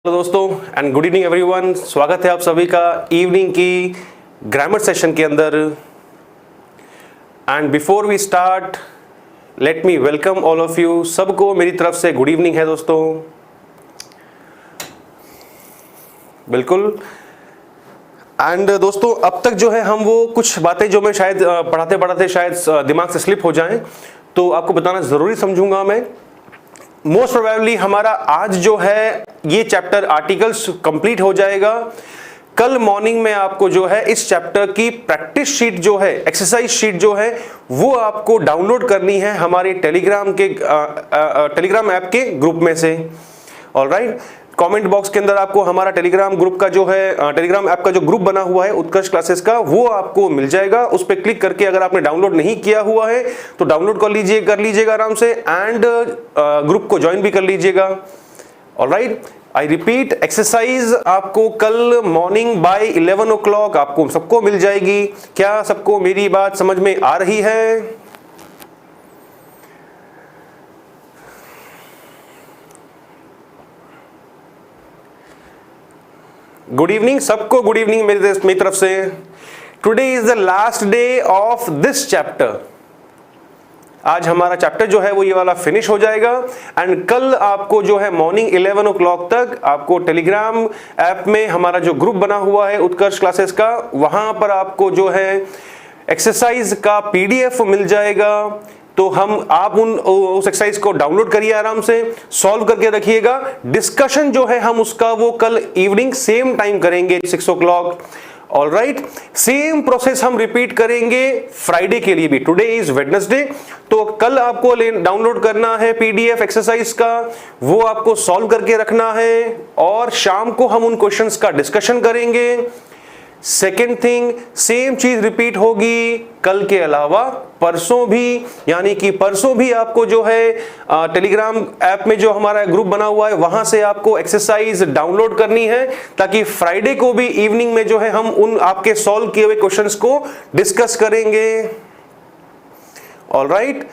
तो दोस्तों and good evening everyone, स्वागत है आप सभी का इवनिंग की ग्रामर सेशन के अंदर। And before we start let me welcome all of you. सबको मेरी तरफ से गुड इवनिंग है दोस्तों। बिल्कुल। एंड दोस्तों अब तक जो है हम वो कुछ बातें जो मैं शायद पढ़ाते पढ़ाते शायद दिमाग से स्लिप हो जाएं, तो आपको बताना जरूरी समझूंगा मैं। मोस्ट प्रोबेबली हमारा आज जो है ये चैप्टर आर्टिकल्स कंप्लीट हो जाएगा। कल मॉर्निंग में आपको जो है इस चैप्टर की प्रैक्टिस शीट जो है, एक्सरसाइज शीट जो है, वो आपको डाउनलोड करनी है हमारे टेलीग्राम ऐप के ग्रुप में से। ऑलराइट, कमेंट बॉक्स के अंदर आपको हमारा टेलीग्राम ग्रुप का जो है, टेलीग्राम ऐप का जो ग्रुप बना हुआ है उत्कर्ष क्लासेस का, वो आपको मिल जाएगा। उस पर क्लिक करके अगर आपने डाउनलोड नहीं किया हुआ है तो डाउनलोड कर लीजिएगा आराम से, एंड ग्रुप को ज्वाइन भी कर लीजिएगा। ऑलराइट, आई रिपीट, एक्सरसाइज आपको कल मॉर्निंग बाय 11 o'clock आपको सबको मिल जाएगी। क्या सबको मेरी बात समझ में आ रही है? गुड इवनिंग सबको, गुड इवनिंग मेरी तरफ से। Today is the last day of this chapter. आज हमारा चैप्टर जो है वो ये वाला फिनिश हो जाएगा। एंड कल आपको जो है मॉर्निंग 11 o'clock तक आपको टेलीग्राम ऐप में हमारा जो ग्रुप बना हुआ है उत्कर्ष क्लासेस का, वहां पर आपको जो है एक्सरसाइज का PDF मिल जाएगा। तो आप उस एक्सरसाइज को डाउनलोड करिए, आराम से सॉल्व करके रखिएगा। डिस्कशन जो है हम उसका वो कल इवनिंग सेम टाइम करेंगे 6 o'clock। ऑलराइट, सेम प्रोसेस हम रिपीट करेंगे फ्राइडे के लिए भी। टुडे इज वेडनेसडे, तो कल आपको डाउनलोड करना है PDF एक्सरसाइज का, वो आपको सॉल्व करके रखना है, और शाम को हम उन क्वेश्चंस का डिस्कशन करेंगे। सेकेंड थिंग, सेम चीज रिपीट होगी कल के अलावा परसों भी, यानी कि परसों भी आपको जो है टेलीग्राम ऐप में जो हमारा ग्रुप बना हुआ है वहां से आपको एक्सरसाइज डाउनलोड करनी है, ताकि फ्राइडे को भी इवनिंग में जो है हम उन आपके सॉल्व किए हुए क्वेश्चंस को डिस्कस करेंगे। ऑलराइट,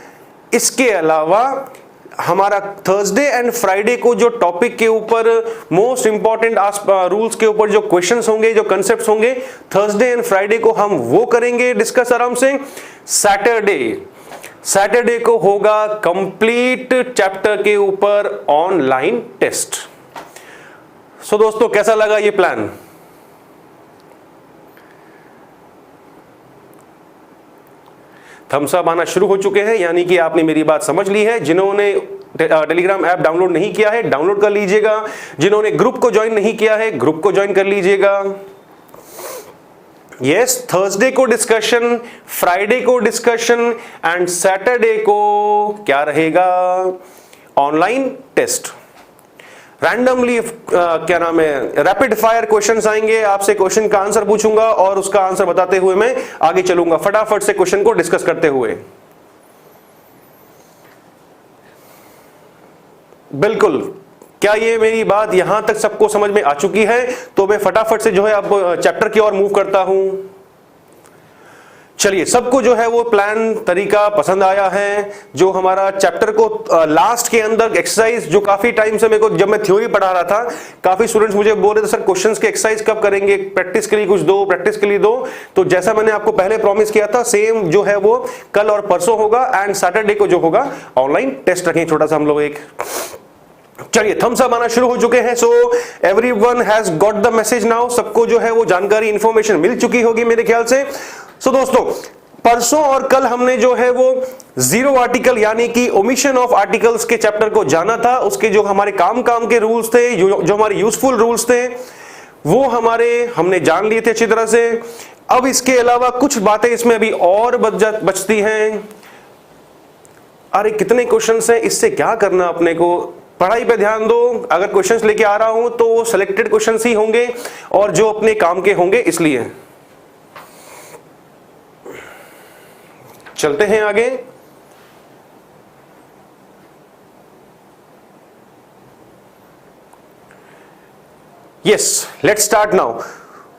इसके अलावा हमारा थर्सडे एंड फ्राइडे को जो टॉपिक के ऊपर मोस्ट इंपॉर्टेंट रूल्स के ऊपर जो क्वेश्चंस होंगे, जो कंसेप्ट्स होंगे, थर्सडे एंड फ्राइडे को हम वो करेंगे डिस्कस आराम से। सैटरडे को होगा कंप्लीट चैप्टर के ऊपर ऑनलाइन टेस्ट। सो दोस्तों कैसा लगा ये प्लान? थम्स अप आना शुरू हो चुके हैं, यानी कि आपने मेरी बात समझ ली है। जिन्होंने टेलीग्राम ऐप डाउनलोड नहीं किया है डाउनलोड कर लीजिएगा, जिन्होंने ग्रुप को ज्वाइन नहीं किया है ग्रुप को ज्वाइन कर लीजिएगा। यस, थर्सडे को डिस्कशन, फ्राइडे को डिस्कशन, एंड सैटरडे को क्या रहेगा? Online test. रैंडमली क्या नाम है, रैपिड फायर क्वेश्चंस आएंगे, आपसे क्वेश्चन का आंसर पूछूंगा और उसका आंसर बताते हुए मैं आगे चलूंगा फटाफट से क्वेश्चन को डिस्कस करते हुए। बिल्कुल, क्या ये मेरी बात यहां तक सबको समझ में आ चुकी है? तो मैं फटाफट से जो है अब चैप्टर की ओर मूव करता हूं। चलिए, सबको जो है वो प्लान तरीका पसंद आया है। जो हमारा चैप्टर को लास्ट के अंदर एक्सरसाइज, जो काफी टाइम से मेरे को, जब मैं थ्योरी पढ़ा रहा था, काफी स्टूडेंट्स मुझे बोल रहे थे सर क्वेश्चंस के एक्सरसाइज कब करेंगे, प्रैक्टिस के लिए कुछ दो, प्रैक्टिस के लिए दो। तो जैसा मैंने आपको पहले प्रॉमिस किया था, सेम जो है वो कल और परसों होगा, एंड सैटरडे को जो होगा ऑनलाइन टेस्ट रखेंगे छोटा सा हम लोग एक। चलिए, थम्स अप आना शुरू हो चुके हैं। So everyone has got the message now. सबको जो है वो जानकारी, इंफॉर्मेशन मिल चुकी होगी मेरे ख्याल से। सो दोस्तों, परसों और कल हमने जो है वो जीरो आर्टिकल यानी कि ओमिशन ऑफ आर्टिकल्स के चैप्टर को जाना था। उसके जो हमारे काम के रूल्स थे, जो हमारे यूजफुल रूल्स थे, वो हमने जान लिए थे अच्छी तरह से। अब इसके अलावा कुछ बातें इसमें अभी और बचती हैं। अरे कितने क्वेश्चंस हैं, इससे क्या करना अपने को? पढ़ाई पे ध्यान दो। अगर क्वेश्चंस लेके आ रहा हूं तो सिलेक्टेड क्वेश्चंस ही होंगे और जो अपने काम के होंगे, इसलिए चलते हैं आगे। Yes, let's start now.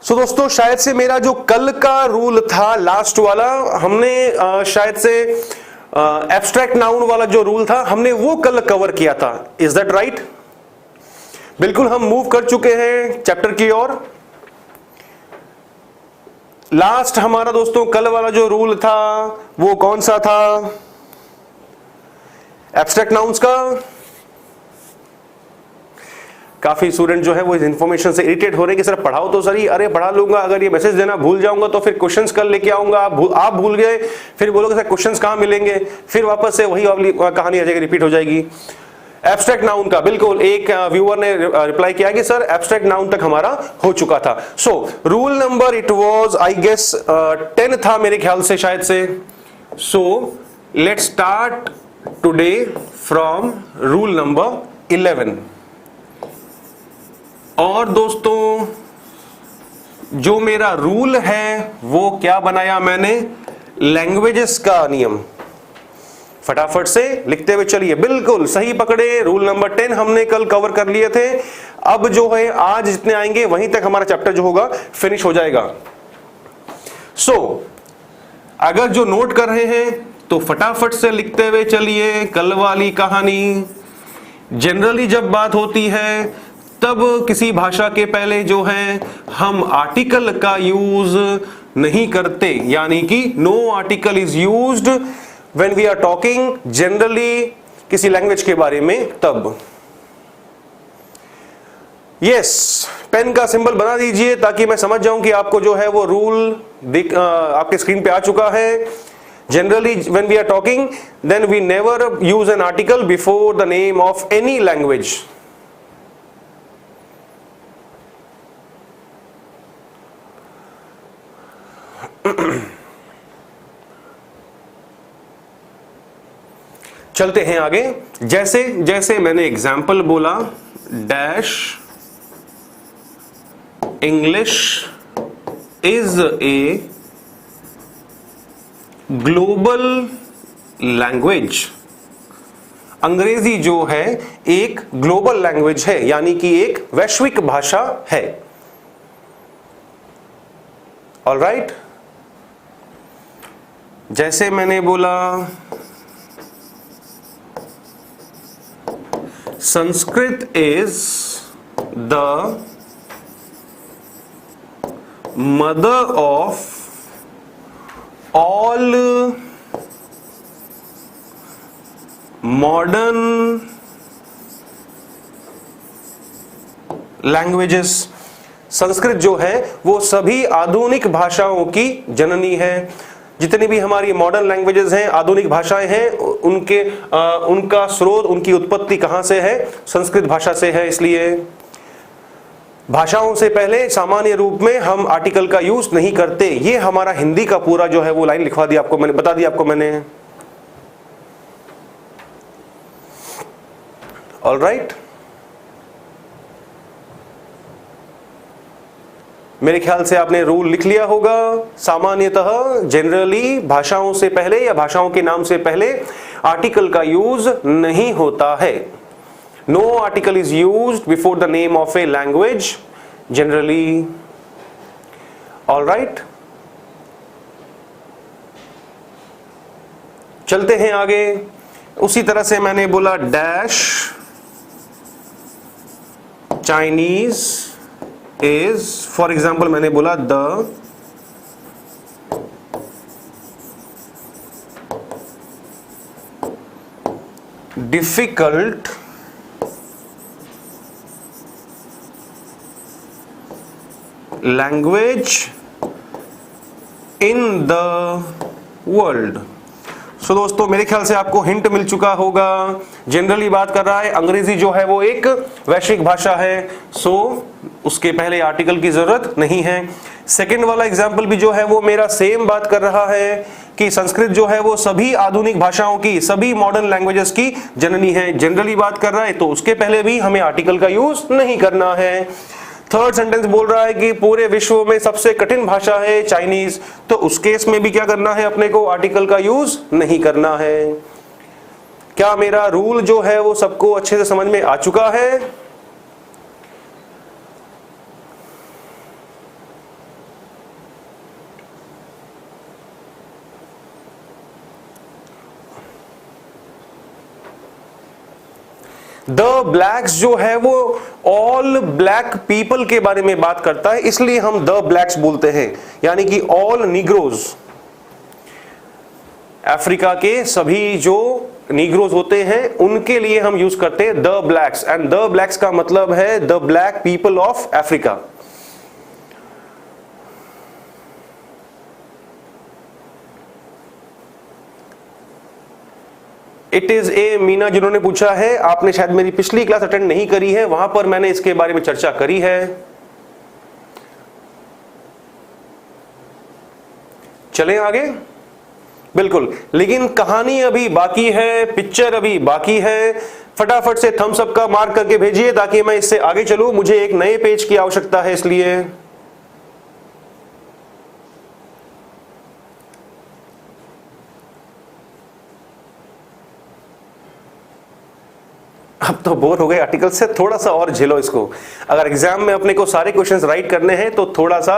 So दोस्तों, शायद से मेरा जो कल का रूल था लास्ट वाला, हमने शायद से एब्स्ट्रैक्ट नाउन वाला जो रूल था हमने वो कल कवर किया था। Is that right? बिल्कुल हम मूव कर चुके हैं चैप्टर की ओर। लास्ट हमारा दोस्तों कल वाला जो रूल था वो कौन सा था? एब्स्ट्रैक्ट नाउन्स का। काफी स्टूडेंट जो है वो इस इंफॉर्मेशन से इरिटेट हो रहे हैं कि सर पढ़ाओ तो सही। अरे पढ़ा लूंगा, अगर ये मैसेज देना भूल जाऊंगा तो फिर क्वेश्चंस कल लेके आऊंगा, आप भूल गए, फिर बोलोगे सर क्वेश्चंस कहां मिलेंगे, फिर वापस से वही कहानी आ जाएगी, रिपीट हो जाएगी। एब्स्ट्रैक्ट नाउन का बिल्कुल एक व्यूअर ने रिप्लाई किया कि सर एब्स्ट्रैक्ट नाउन तक हमारा हो चुका था। So rule number it was I guess 10 था मेरे ख्याल से, शायद से। So let's start today from rule number 11। और दोस्तों जो मेरा रूल है वो क्या बनाया मैंने? लैंग्वेजेस का नियम। फटाफट से लिखते हुए चलिए, बिल्कुल सही पकड़े। रूल नंबर 10 हमने कल कवर कर लिए थे। अब जो है आज जितने आएंगे वहीं तक हमारा चैप्टर जो होगा फिनिश हो जाएगा। सो अगर जो नोट कर रहे हैं तो फटाफट से लिखते हुए चलिए। कल वाली कहानी, जनरली जब बात होती है तब किसी भाषा के पहले जो है हम आर्टिकल का यूज नहीं करते, यानी कि no article is used when we are talking generally किसी लैंग्वेज के बारे में। तब यस, पेन का सिंबल बना दीजिए ताकि मैं समझ जाऊं कि आपको जो है वो रूल आपके स्क्रीन पे आ चुका है। Generally when we are talking then we never use an article before the name of any language. चलते हैं आगे। जैसे जैसे मैंने एग्जाम्पल बोला, dash English is a global language. अंग्रेजी जो है एक ग्लोबल लैंग्वेज है, यानी कि एक वैश्विक भाषा है। ऑलराइट, जैसे मैंने बोला Sanskrit is the mother of all modern languages. Sanskrit जो है वो सभी आधुनिक भाषाओं की जननी है। जितनी भी हमारी मॉडर्न लैंग्वेजेस हैं, आधुनिक भाषाएं हैं, उनका स्रोत, उनकी उत्पत्ति कहां से है? संस्कृत भाषा से है। इसलिए भाषाओं से पहले सामान्य रूप में हम आर्टिकल का यूज नहीं करते। ये हमारा हिंदी का पूरा जो है वो लाइन लिखवा दी आपको मैंने, बता दी आपको मैंने। ऑलराइट, मेरे ख्याल से आपने रूल लिख लिया होगा। सामान्यतः जनरली भाषाओं से पहले या भाषाओं के नाम से पहले आर्टिकल का यूज नहीं होता है। No article is used before the name of a language generally. Alright, चलते हैं आगे। उसी तरह से मैंने बोला dash Chinese is, for example मैंने बोला the difficult language in the world. So दोस्तों मेरे ख्याल से आपको हिंट मिल चुका होगा। जनरली बात कर रहा है, अंग्रेजी जो है वो एक वैश्विक भाषा है, सो उसके पहले आर्टिकल की जरूरत नहीं है। सेकंड वाला एग्जाम्पल भी जो है वो मेरा सेम बात कर रहा है कि संस्कृत जो है वो सभी आधुनिक भाषाओं की, सभी मॉडर्न लैंग्वेजेस की जननी है। जनरली बात कर रहा है तो उसके पहले भी हमें आर्टिकल का यूज नहीं करना है। थर्ड सेंटेंस बोल रहा है कि पूरे विश्व में सबसे कठिन भाषा है चाइनीज, तो उस केस में भी क्या करना है अपने को? आर्टिकल का यूज नहीं करना है। क्या मेरा रूल जो है वो सबको अच्छे से समझ में आ चुका है? द ब्लैक्स जो है वो ऑल ब्लैक पीपल के बारे में बात करता है, इसलिए हम द ब्लैक्स बोलते हैं, यानी कि ऑल निग्रोज, अफ्रीका के सभी जो निग्रोज होते हैं उनके लिए हम यूज करते हैं the blacks, and the blacks का मतलब है the black people of Africa. It is a Meena जिन्होंने पूछा है, आपने शायद मेरी पिछली क्लास अटेंड नहीं करी है, वहां पर मैंने इसके बारे में चर्चा करी है। चलें आगे, बिल्कुल, लेकिन कहानी अभी बाकी है, पिक्चर अभी बाकी है। फटाफट से थम्स अप का मार्क करके भेजिए ताकि मैं इससे आगे चलूं, मुझे एक नए पेज की आवश्यकता है इसलिए। अब तो बोर हो गए आर्टिकल से, थोड़ा सा और झेलो इसको। अगर एग्जाम में अपने को सारे क्वेश्चंस राइट करने हैं तो थोड़ा सा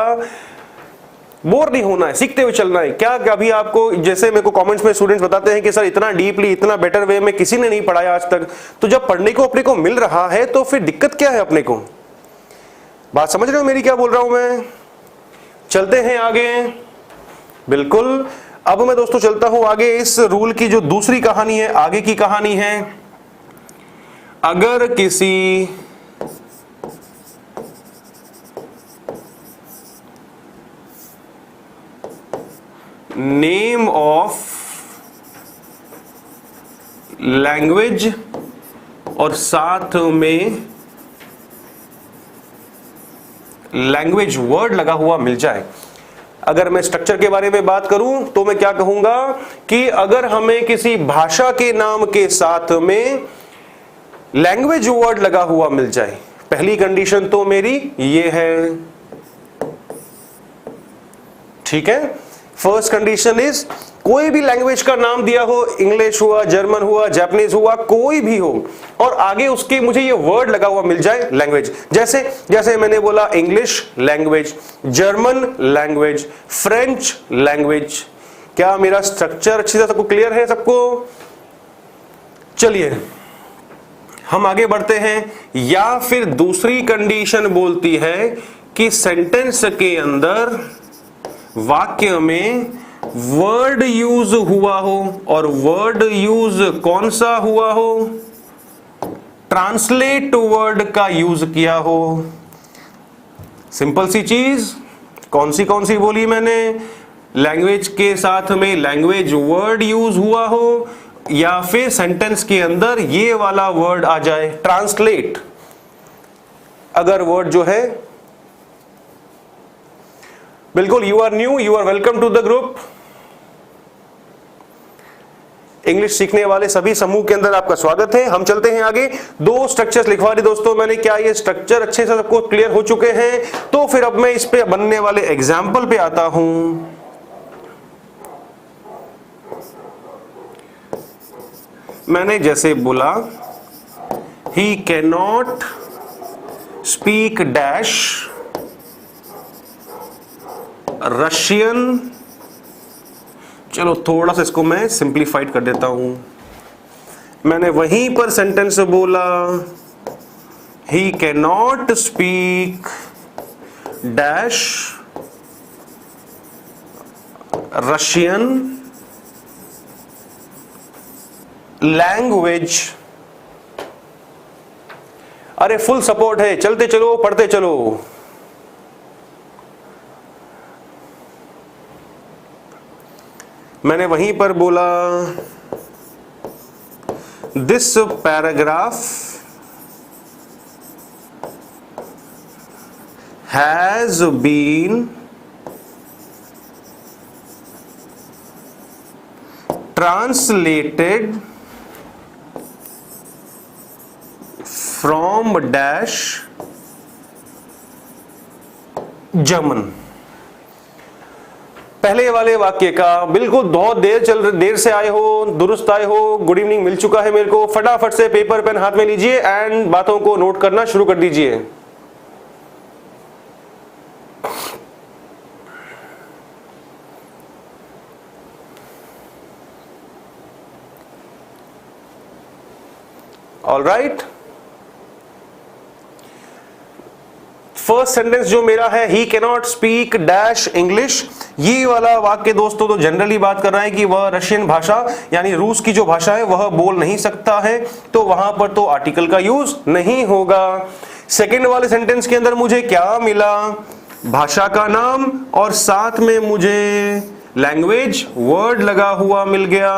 बोर नहीं होना है, सीखते हुए चलना है। क्या अभी आपको, जैसे मेरे को कमेंट्स में स्टूडेंट्स बताते हैं कि सर इतना डीपली, इतना बेटर वे में किसी ने नहीं पढ़ाया आज तक, तो जब पढ़ने को अपने को मिल रहा है तो फिर दिक्कत क्या है अपने को? बात समझ रहे हो मेरी, क्या बोल रहा हूं मैं? चलते हैं आगे, बिल्कुल। अब मैं दोस्तों चलता हूं आगे, इस रूल की जो दूसरी कहानी है, आगे की कहानी है। अगर किसी नेम ऑफ लैंग्वेज और साथ में लैंग्वेज वर्ड लगा हुआ मिल जाए, अगर मैं स्ट्रक्चर के बारे में बात करूं तो मैं क्या कहूंगा कि अगर हमें किसी भाषा के नाम के साथ में लैंग्वेज वर्ड लगा हुआ मिल जाए, पहली कंडीशन तो मेरी ये है, ठीक है। फर्स्ट कंडीशन इज कोई भी लैंग्वेज का नाम दिया हो, इंग्लिश हुआ, जर्मन हुआ, जापानीज हुआ, कोई भी हो, और आगे उसके मुझे ये वर्ड लगा हुआ मिल जाए लैंग्वेज। जैसे जैसे मैंने बोला English language, German language, French language. क्या मेरा स्ट्रक्चर अच्छी तरह सबको क्लियर है सबको? चलिए हम आगे बढ़ते हैं। या फिर दूसरी कंडीशन बोलती है कि सेंटेंस के अंदर, वाक्य में वर्ड यूज हुआ हो, और वर्ड यूज कौन सा हुआ हो? ट्रांसलेट वर्ड का यूज किया हो। सिंपल सी चीज, कौन सी बोली मैंने? लैंग्वेज के साथ में लैंग्वेज वर्ड यूज हुआ हो, या फिर सेंटेंस के अंदर ये वाला वर्ड आ जाए, ट्रांसलेट। अगर वर्ड जो है, बिल्कुल, you are new, you are welcome to the group. English सीखने वाले सभी समूह के अंदर आपका स्वागत है। हम चलते हैं आगे। दो स्ट्रक्चर्स लिखवा दिए दोस्तों मैंने। क्या ये स्ट्रक्चर अच्छे से सबको क्लियर हो चुके हैं? तो फिर अब मैं इस पे बनने वाले एग्जाम्पल पे आता हूं। मैंने जैसे बोला, he can not speak dash Russian. चलो थोड़ा सा इसको मैं सिंप्लीफाइड कर देता हूं। मैंने वहीं पर सेंटेंस बोला, he can not speak dash Russian language. अरे फुल सपोर्ट है, चलते चलो, पढ़ते चलो। मैंने वहीं पर बोला, this paragraph has been translated from dash German. पहले वाले वाक्य का बिल्कुल बहुत देर से आए हो, दुरुस्त आए हो, गुड इवनिंग मिल चुका है मेरे को। फटाफट से पेपर पेन हाथ में लीजिए एंड बातों को नोट करना शुरू कर दीजिए। ऑल राइट, फर्स्ट सेंटेंस जो मेरा है, ही कैनॉट स्पीक डैश इंग्लिश, ये वाला वाक्य दोस्तों तो जनरली बात कर रहा है कि वह रशियन भाषा यानी रूस की जो भाषा है वह बोल नहीं सकता है, तो वहां पर तो आर्टिकल का यूज नहीं होगा। सेकेंड वाले सेंटेंस के अंदर मुझे क्या मिला, भाषा का नाम और साथ में मुझे लैंग्वेज वर्ड लगा हुआ मिल गया।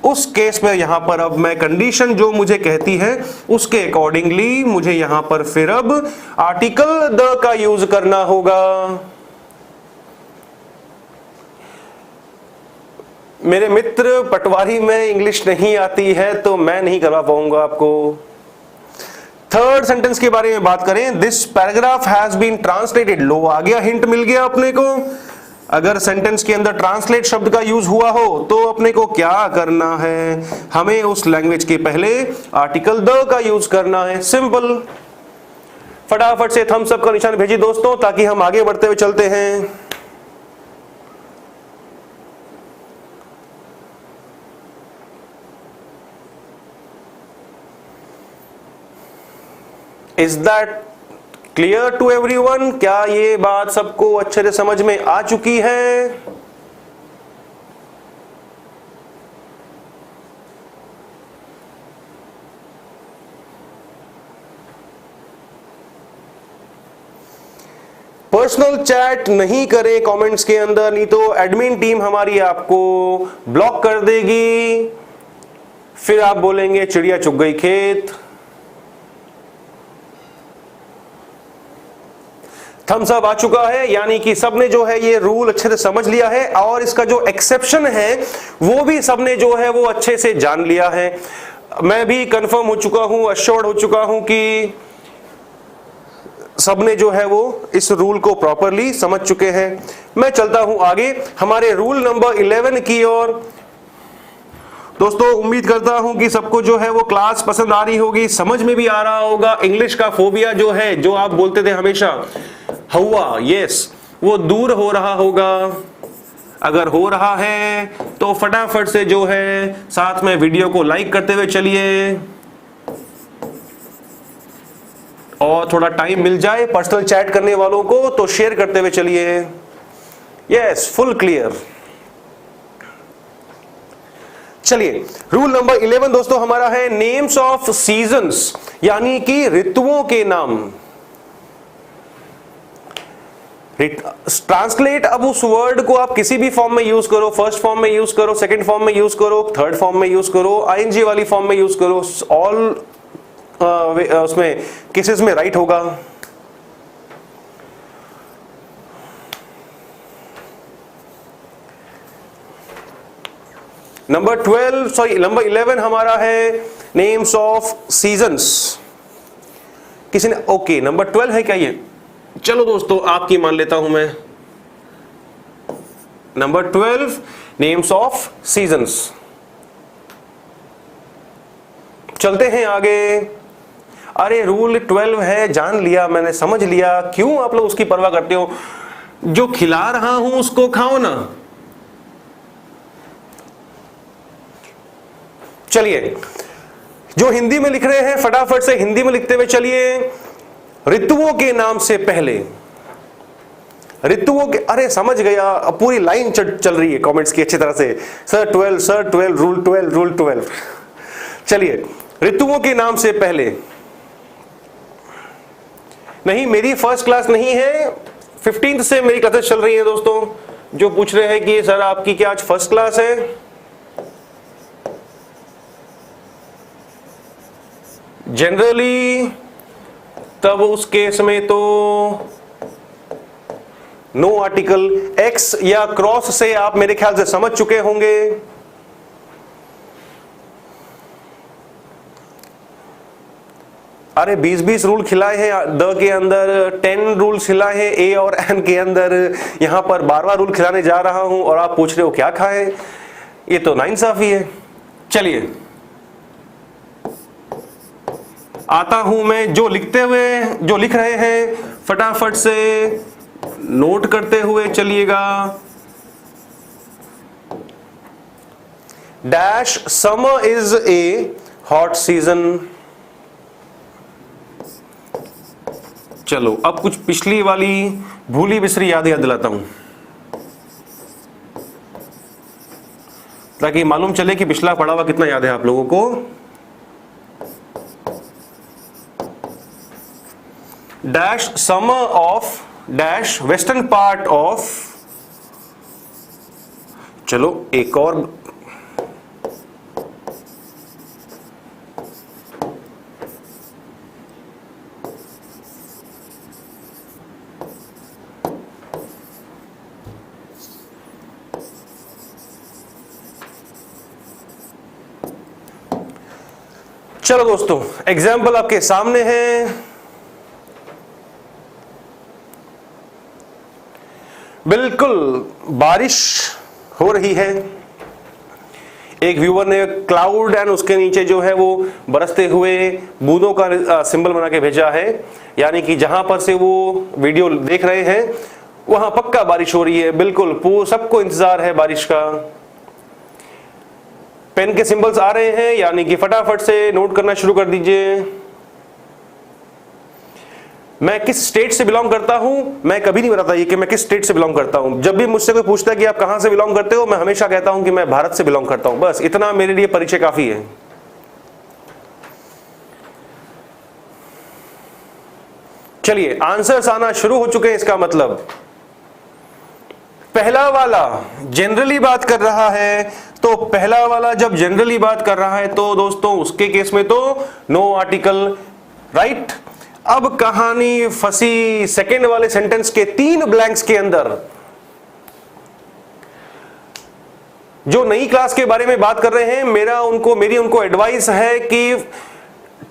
उस केस में यहां पर अब मैं कंडीशन जो मुझे कहती है उसके अकॉर्डिंगली मुझे यहां पर फिर अब आर्टिकल द का यूज करना होगा। मेरे मित्र पटवारी में इंग्लिश नहीं आती है तो मैं नहीं करवा पाऊंगा आपको। थर्ड सेंटेंस के बारे में बात करें, this paragraph has been translated, लो आ गया, हिंट मिल गया अपने को। अगर सेंटेंस के अंदर ट्रांसलेट शब्द का यूज हुआ हो तो अपने को क्या करना है, हमें उस लैंग्वेज के पहले आर्टिकल द का यूज करना है, सिंपल। फटाफट से थम्स अप का निशान भेजिए दोस्तों ताकि हम आगे बढ़ते हुए चलते हैं। Is that clear to everyone? क्या ये बात सबको अच्छे से समझ में आ चुकी है? पर्सनल चैट नहीं करें कमेंट्स के अंदर, नहीं तो एडमिन टीम हमारी आपको ब्लॉक कर देगी, फिर आप बोलेंगे चिड़िया चुग गई खेत। थम्स अप आ चुका है, यानी कि सबने जो है ये रूल अच्छे से समझ लिया है और इसका जो एक्सेप्शन है वो भी सबने जो है वो अच्छे से जान लिया है। मैं भी कंफर्म हो चुका हूं, अश्योर्ड हो चुका हूं कि सबने जो है वो इस रूल को प्रॉपरली समझ चुके हैं। मैं चलता हूं आगे हमारे रूल नंबर 11 की ओर। दोस्तों उम्मीद करता हूं कि सबको जो है वो क्लास पसंद आ रही होगी, समझ में भी आ रहा होगा। इंग्लिश का फोबिया जो है, जो आप बोलते थे हमेशा हुआ, यस, वो दूर हो रहा होगा। अगर हो रहा है तो फटाफट से जो है साथ में वीडियो को लाइक करते हुए चलिए और थोड़ा टाइम मिल जाए पर्सनल चैट करने वालों को तो शेयर करते हुए चलिए। Yes, full clear. चलिए, रूल नंबर 11 दोस्तों हमारा है नेम्स ऑफ सीजन्स, यानी कि ऋतुओं के नाम। ट्रांसलेट, अब उस वर्ड को आप किसी भी फॉर्म में यूज करो, फर्स्ट फॉर्म में यूज करो, सेकंड फॉर्म में यूज करो, थर्ड फॉर्म में यूज करो, आईएनजी वाली फॉर्म में यूज करो, ऑल उसमें केसेस में राइट होगा। नंबर 11 हमारा है नेम्स ऑफ सीजन्स। किसी ने ओके, नंबर 12 है क्या ये? चलो दोस्तों आपकी मान लेता हूं मैं। Number 12 names of seasons. चलते हैं आगे। अरे रूल 12 है, जान लिया मैंने, समझ लिया, क्यों आप लोग उसकी परवाह करते हो? जो खिला रहा हूं उसको खाओ ना। चलिए, जो हिंदी में लिख रहे हैं फटाफट से हिंदी में लिखते हुए चलिए। ऋतुओं के नाम से पहले, ऋतुओं के, अरे समझ गया, अब पूरी लाइन चल रही है कमेंट्स की अच्छी तरह से। Sir 12 rule 12। चलिए, ऋतुओं के नाम से पहले, नहीं मेरी फर्स्ट क्लास नहीं है, 15th से मेरी क्लासेस चल रही है दोस्तों। जो पूछ रहे हैं कि सर आपकी क्या आज फर्स्ट क्लास है, जनरली तब उस केस में तो नो आर्टिकल, एक्स या क्रॉस से आप मेरे ख्याल से समझ चुके होंगे। अरे 20 रूल खिलाए हैं द के अंदर, 10 रूल खिलाए हैं ए और एन के अंदर, यहां पर 12वां रूल खिलाने जा रहा हूं और आप पूछ रहे हो क्या खाएं? ये तो नाइंसाफी है। चलिए, आता हूं मैं, जो लिख रहे हैं फटाफट से नोट करते हुए चलिएगा। Dash summer is a hot season, चलो अब कुछ पिछली वाली भूली बिसरी याद दिलाता हूं, ताकि मालूम चले कि पिछला पढ़ा हुआ कितना याद है आप लोगों को। Dash summer of dash western part of, चलो एक और, चलो दोस्तों एग्जाम्पल आपके सामने है। बिल्कुल बारिश हो रही है, एक व्यूअर ने क्लाउड एंड उसके नीचे जो है वो बरसते हुए बूंदों का सिंबल बना के भेजा है, यानी कि जहां पर से वो वीडियो देख रहे हैं वहां पक्का बारिश हो रही है। बिल्कुल सबको इंतजार है बारिश का। पेन के सिंबल्स आ रहे हैं, यानी कि फटाफट से नोट करना शुरू कर दीजिए। मैं किस स्टेट से बिलोंग करता हूं, मैं कभी नहीं बताता ये कि मैं किस स्टेट से बिलोंग करता हूं। जब भी मुझसे कोई पूछता है कि आप कहां से बिलोंग करते हो, मैं हमेशा कहता हूं कि मैं भारत से बिलोंग करता हूं। बस इतना मेरे लिए परिचय काफी है। चलिए आंसर्स आना शुरू हो चुके हैं। इसका मतलब पहला वाला जनरली बात कर रहा है, तो पहला वाला जब जनरली बात कर रहा है तो दोस्तों उसके केस में तो नो आर्टिकल, राइट। अब कहानी फंसी सेकेंड वाले सेंटेंस के 3 ब्लैंक्स के अंदर। जो नई क्लास के बारे में बात कर रहे हैं, मेरी उनको एडवाइस है कि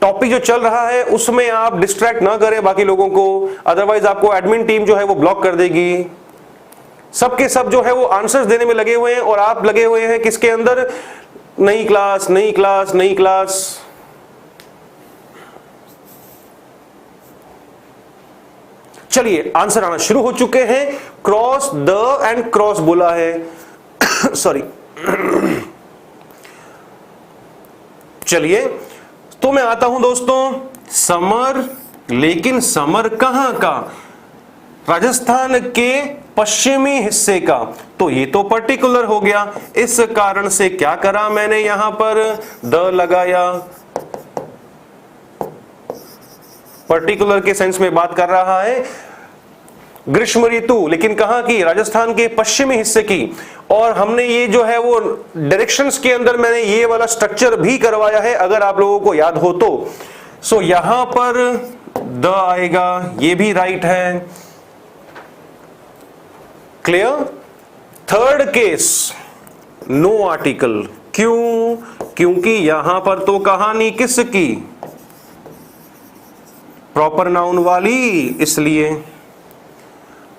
टॉपिक जो चल रहा है उसमें आप डिस्ट्रैक्ट ना करें बाकी लोगों को, अदरवाइज आपको एडमिन टीम जो है वो ब्लॉक कर देगी। सबके सब जो है वो आंसर्स देने में लगे हुए हैं और आप लगे हुए हैं किसके अंदर, नई क्लास नई क्लास नई क्लास। चलिए आंसर आना शुरू हो चुके हैं। क्रॉस द एंड क्रॉस बोला है सॉरी चलिए तो मैं आता हूं दोस्तों समर, लेकिन समर कहां का, राजस्थान के पश्चिमी हिस्से का, तो ये तो पर्टिकुलर हो गया। इस कारण से क्या करा मैंने, यहां पर द लगाया। पर्टिकुलर के सेंस में बात कर रहा है ग्रीष्म ऋतु, लेकिन कहां की, राजस्थान के पश्चिमी हिस्से की। और हमने ये जो है वो डायरेक्शंस के अंदर मैंने ये वाला स्ट्रक्चर भी करवाया है, अगर आप लोगों को याद हो तो। सो यहां पर द आएगा, ये भी राइट है। Clear. Third case no article, क्यों, क्योंकि यहां पर तो कहानी किसकी, प्रॉपर नाउन वाली, इसलिए।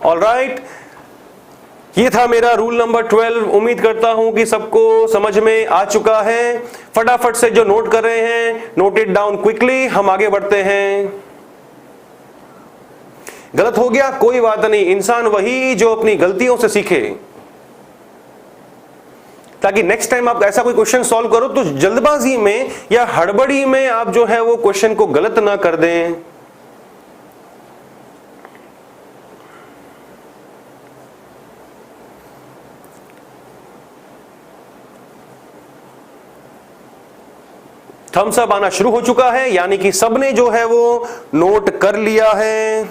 ऑलराइट, ये था मेरा रूल नंबर 12। उम्मीद करता हूं कि सबको समझ में आ चुका है। फटाफट से जो नोट कर रहे हैं नोट इट डाउन क्विकली, हम आगे बढ़ते हैं। गलत हो गया कोई बात नहीं, इंसान वही जो अपनी गलतियों से सीखे, ताकि नेक्स्ट टाइम आप ऐसा कोई क्वेश्चन सॉल्व करो तो जल्दबाजी में या हड़बड़ी में आप जो है वो क्वेश्चन को गलत ना कर दें। थम्स अप आना शुरू हो चुका है, यानी कि सबने जो है वो नोट कर लिया है।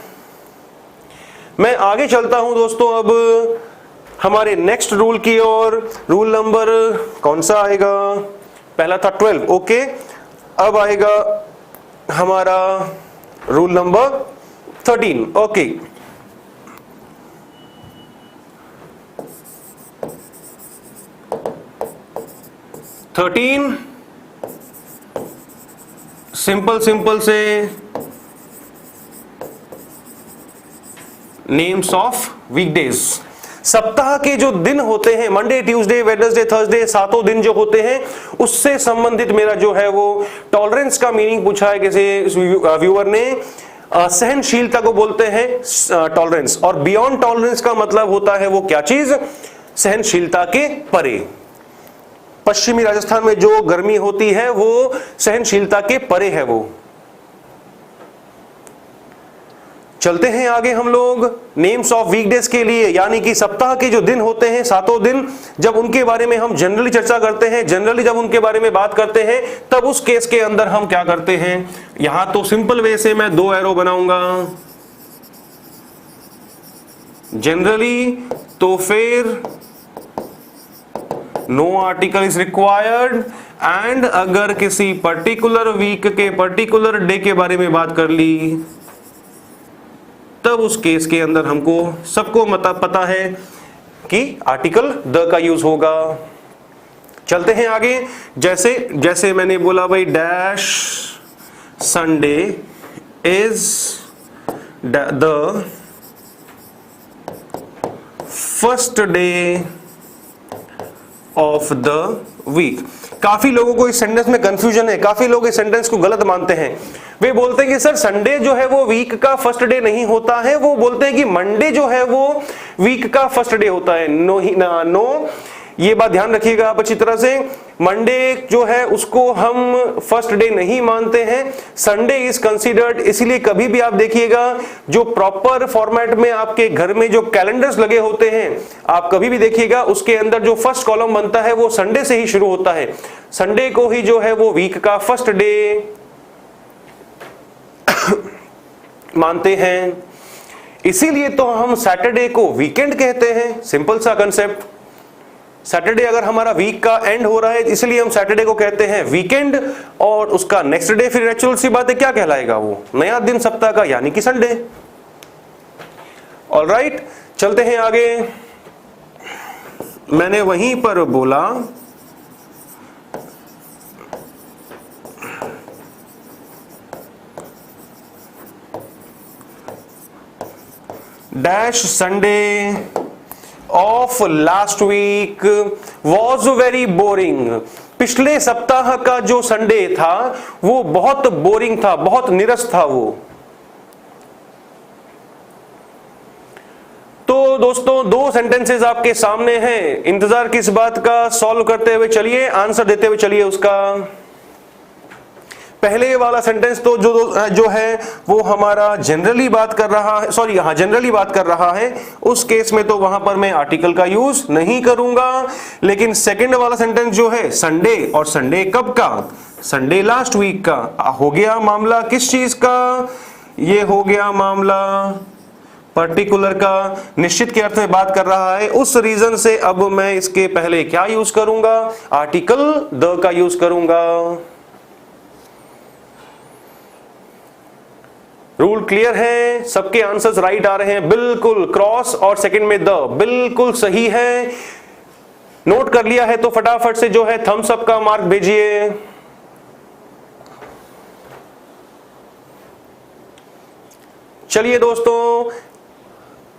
मैं आगे चलता हूं दोस्तों अब हमारे नेक्स्ट रूल की ओर। रूल नंबर कौन सा आएगा, पहला था 12, ओके। अब आएगा हमारा रूल नंबर 13, ओके। सिंपल से नेम्स ऑफ वीकडेज। सप्ताह के जो दिन होते हैं, मंडे ट्यूसडे वेडनेसडे थर्सडे, 7 दिन जो होते हैं, उससे संबंधित मेरा जो है वो टॉलरेंस का मीनिंग पूछा है किसी व्यूअर ने। सहनशीलता को बोलते हैं टॉलरेंस, और बियॉन्ड टॉलरेंस का मतलब होता है वो क्या चीज, सहनशीलता के परे। पश्चिमी राजस्थान में जो गर्मी होती है वो सहनशीलता के परे है वो। चलते हैं आगे हम लोग नेम्स ऑफ वीकडेज के लिए, यानी कि सप्ताह के जो दिन होते हैं, सातों दिन, जब उनके बारे में हम जनरली चर्चा करते हैं, जनरली जब उनके बारे में बात करते हैं, तब उस केस के अंदर हम क्या करते हैं। यहां तो सिंपल वे से मैं 2 एरो बनाऊंगा जनरली, तो फिर no article is required, and अगर किसी पर्टिकुलर वीक के पर्टिकुलर डे के बारे में बात कर ली, तब उस केस के अंदर हमको सबको पता है कि आर्टिकल द का यूज होगा। चलते हैं आगे, जैसे मैंने बोला भाई, dash Sunday is the first day of the week. काफी लोगों को इस सेंटेंस में कंफ्यूजन है, काफी लोग इस सेंटेंस को गलत मानते हैं। वे बोलते हैं कि सर संडे जो है वो वीक का फर्स्ट डे नहीं होता है, वो बोलते हैं कि मंडे जो है वो वीक का फर्स्ट डे होता है। नो, ये बात ध्यान रखिएगा आप अच्छी तरह से। मंडे जो है उसको हम फर्स्ट डे नहीं मानते हैं, संडे इज कंसीडर्ड। इसीलिए कभी भी आप देखिएगा जो प्रॉपर फॉर्मेट में आपके घर में जो कैलेंडर्स लगे होते हैं, आप कभी भी देखिएगा उसके अंदर जो फर्स्ट कॉलम बनता है वो संडे से ही शुरू होता है। संडे को ही जो है वो वीक का फर्स्ट डे मानते हैं। इसीलिए तो हम सैटरडे को वीकेंड कहते हैं। सिंपल सा कंसेप्ट, सैटरडे अगर हमारा वीक का एंड हो रहा है, इसलिए हम सैटरडे को कहते हैं वीकेंड, और उसका नेक्स्ट डे फिर नेचुरल सी बात है क्या कहलाएगा, वो नया दिन सप्ताह का, यानी कि संडे। ऑलराइट, चलते हैं आगे। मैंने वहीं पर बोला dash Sunday of last week was very boring. पिछले सप्ताह का जो संडे था वो बहुत बोरिंग था, बहुत नीरस था वो। तो दोस्तों 2 सेंटेंसेस आपके सामने हैं, इंतजार किस बात का, सॉल्व करते हुए चलिए, आंसर देते हुए चलिए उसका। पहले वाला सेंटेंस तो जो है वो हमारा जनरली बात कर रहा है, सॉरी हाँ जनरली बात कर रहा है, उस केस में तो वहां पर मैं आर्टिकल का यूज नहीं करूंगा। लेकिन सेकंड वाला सेंटेंस जो है संडे, और संडे कब का, संडे लास्ट वीक का, हो गया मामला किस चीज का, ये हो गया मामला पर्टिकुलर का, निश्चित के अर्थ में बात कर रहा है। उस रीजन से अब मैं इसके पहले क्या यूज करूंगा, आर्टिकल द का यूज करूंगा। रूल क्लियर है, सबके आंसर्स राइट आ रहे हैं, बिल्कुल क्रॉस और सेकंड में द बिल्कुल सही है। नोट कर लिया है तो फटाफट से जो है थम्स अप का मार्क भेजिए। चलिए दोस्तों,